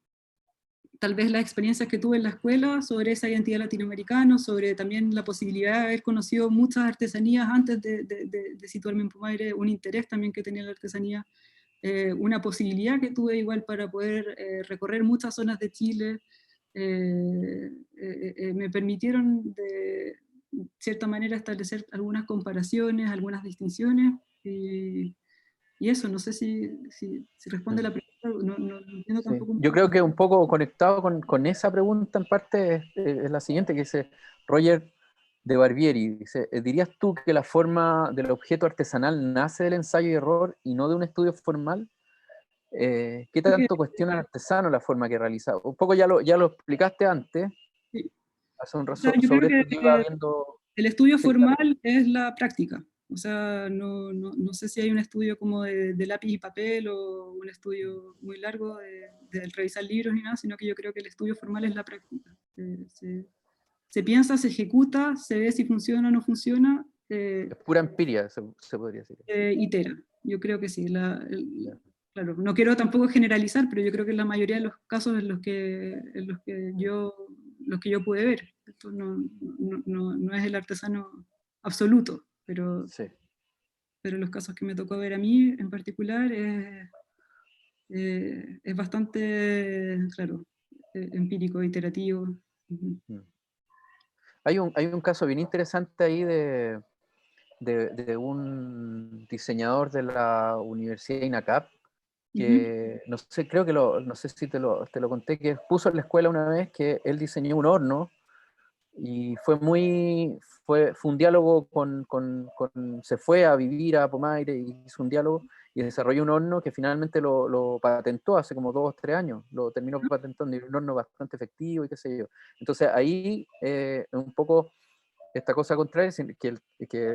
tal vez las experiencias que tuve en la escuela sobre esa identidad latinoamericana, sobre también la posibilidad de haber conocido muchas artesanías antes de situarme en Pumaire, un interés también que tenía la artesanía, una posibilidad que tuve igual para poder recorrer muchas zonas de Chile, me permitieron de cierta manera establecer algunas comparaciones, algunas distinciones, y eso, no sé si responde la pregunta, no entiendo Sí. tampoco. Yo creo que un poco conectado con esa pregunta en parte es la siguiente que dice Roger de Barbieri. Dice, ¿dirías tú que la forma del objeto artesanal nace del ensayo y error y no de un estudio formal? ¿Qué tanto cuestiona el artesano la forma que realiza? Un poco ya lo explicaste antes, Sí. hace un O sea, yo sobre creo esto que iba que viendo. el estudio Sí, claro. formal es la práctica. O sea, no sé si hay un estudio como de lápiz y papel o un estudio muy largo de revisar libros ni nada, sino que yo creo que el estudio formal es la práctica. Se piensa, se ejecuta, se ve si funciona o no funciona, Es pura empiria, se podría decir. itera. Yo creo que sí. Claro, no quiero tampoco generalizar, pero yo creo que en la mayoría de los casos en los que yo pude ver, esto no es el artesano absoluto, Sí. pero los casos que me tocó ver a mí en particular es bastante, claro, empírico, iterativo. Ujú. Hay un caso bien interesante ahí de un diseñador de la Universidad INACAP, Ujú. que no sé, creo que no sé si te lo conté, que puso en la escuela una vez que él diseñó un horno y fue un diálogo se fue a vivir a Pomaire y hizo un diálogo y desarrolló un horno que finalmente lo patentó hace como 2 o 3 años, lo terminó patentando, y un horno bastante efectivo y qué sé yo. Entonces ahí un poco esta cosa contraria es que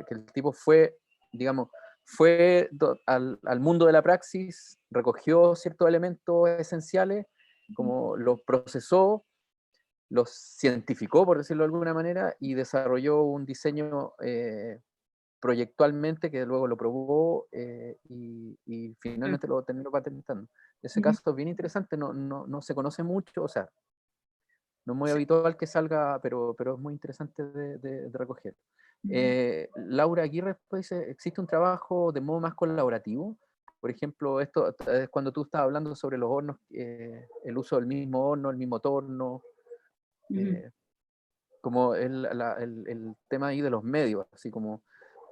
el tipo fue, digamos, al mundo de la praxis, recogió ciertos elementos esenciales, como los procesó, los cientificó, por decirlo de alguna manera, y desarrolló un diseño proyectualmente que luego lo probó y Claro. finalmente lo terminó patentando. Ese Ujú. caso es bien interesante, no se conoce mucho, o sea, no es muy Sí. habitual que salga, pero es muy interesante de recoger. Ujú. Laura Aguirre pues, dice, ¿existe un trabajo de modo más colaborativo? Por ejemplo, esto es cuando tú estabas hablando sobre los hornos, el uso del mismo horno, el mismo torno, Ujú. eh, como el tema ahí de los medios, así como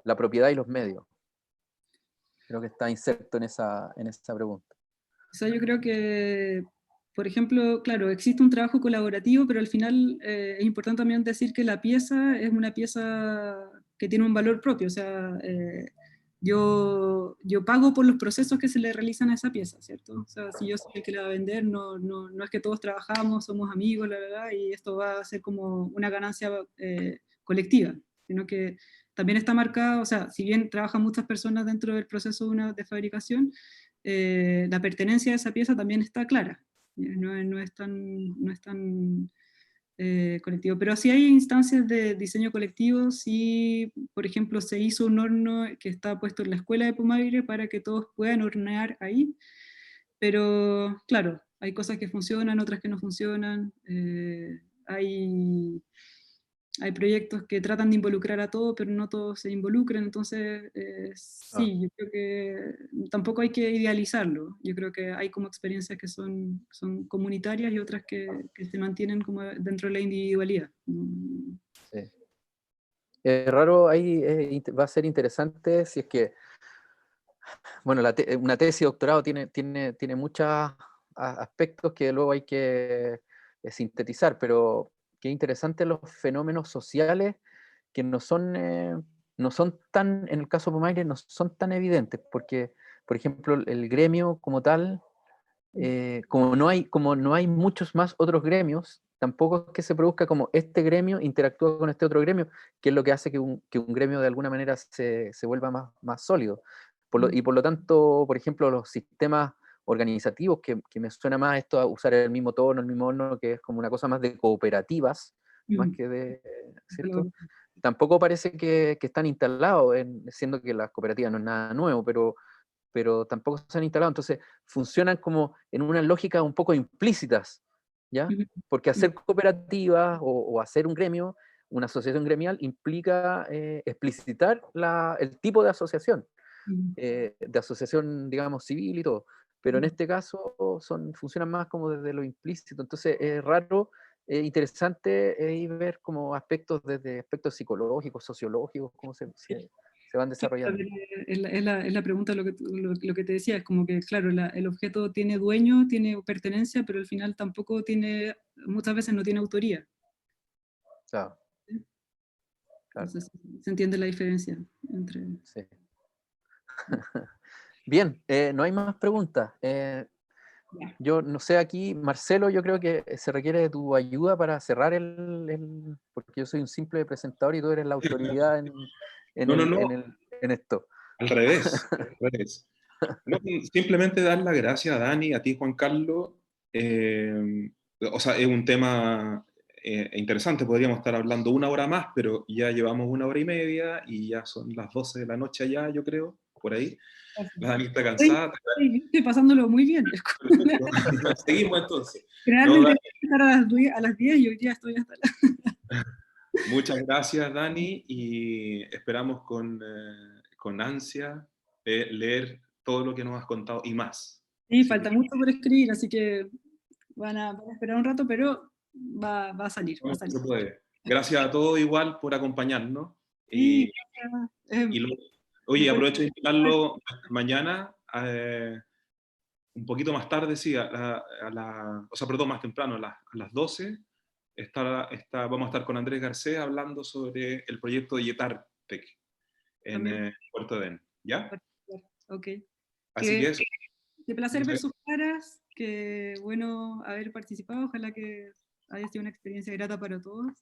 la propiedad y los medios. Creo que está inserto en esa pregunta. O sea, yo creo que, por ejemplo, claro, existe un trabajo colaborativo, pero al final es importante también decir que la pieza es una pieza que tiene un valor propio. O sea, yo pago por los procesos que se le realizan a esa pieza, ¿cierto? O sea, si yo soy el que la va a vender, no es que todos trabajamos, somos amigos, y esto va a ser como una ganancia colectiva, sino que también está marcado, o sea, si bien trabajan muchas personas dentro del proceso de fabricación, la pertenencia a esa pieza también está clara, no es tan colectivo. Pero sí hay instancias de diseño colectivo, si por ejemplo se hizo un horno que está puesto en la escuela de Pumaire para que todos puedan hornear ahí, pero claro, hay cosas que funcionan, otras que no funcionan, hay hay proyectos que tratan de involucrar a todos, pero no todos se involucran, entonces sí, yo creo que tampoco hay que idealizarlo. Yo creo que hay como experiencias que son comunitarias y otras que se mantienen como dentro de la individualidad. Sí. Raro, ahí va a ser interesante si es que, bueno, una tesis de doctorado tiene muchos aspectos que luego hay que sintetizar, pero qué interesante los fenómenos sociales que no son tan, en el caso de Pomaire, no son tan evidentes, porque, por ejemplo, el gremio como tal, como no hay muchos más otros gremios, tampoco es que se produzca como este gremio interactúa con este otro gremio, que es lo que hace que un gremio de alguna manera se vuelva más sólido. Y por lo tanto, por ejemplo, los sistemas organizativos, que me suena más esto a usar el mismo tono, el mismo horno, que es como una cosa más de cooperativas, más que de, ¿cierto? Tampoco parece que están instalados, siendo que las cooperativas no es nada nuevo, pero tampoco se han instalado, entonces funcionan como en una lógica un poco implícitas, ¿ya? Porque hacer cooperativas o hacer un gremio, una asociación gremial, implica explicitar el tipo de asociación, digamos, civil y todo, pero en este caso funcionan más como desde lo implícito, entonces es raro, interesante ver como desde aspectos psicológicos, sociológicos, cómo se van desarrollando. Es la pregunta lo que te decía, es como que, claro, el objeto tiene dueño, tiene pertenencia, pero al final tampoco muchas veces no tiene autoría. Claro. ¿Sí? Claro. Entonces se entiende la diferencia entre... Sí. Bien, no hay más preguntas. Yo no sé aquí, Marcelo, yo creo que se requiere de tu ayuda para cerrar porque yo soy un simple presentador y tú eres la autoridad en esto. Al revés, al revés. No, simplemente dar las gracias a Dani, a ti, Juan Carlos. O sea, es un tema interesante, podríamos estar hablando una hora más, pero ya llevamos una hora y media y ya son las 12 de la noche allá, yo creo, por ahí. La Dani está cansada. Estoy pasándolo muy bien. Seguimos entonces. Realmente tenía que estar a las 10 y hoy día estoy hasta Muchas gracias, Dani, y esperamos con ansia leer todo lo que nos has contado y más. Sí, falta mucho por escribir, así que van a esperar un rato, pero va a salir. Va a salir. Se puede. Gracias a todos igual por acompañarnos. Sí, Oye, aprovecho de invitarlo mañana, un poquito más tarde, sí, o sea, perdón, más temprano, a las 12, vamos a estar con Andrés Garcés hablando sobre el proyecto de Yetartec en Puerto Edén. ¿Ya? Ok. Así que eso. Qué placer ver sus caras, qué bueno haber participado, ojalá que haya sido una experiencia grata para todos.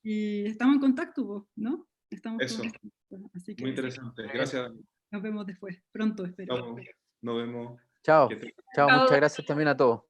Y estamos en contacto, ¿no? Estamos eso, así que muy interesante. Gracias. nos vemos después, pronto espero. Nos vemos. Chao, chao, muchas gracias también a todos.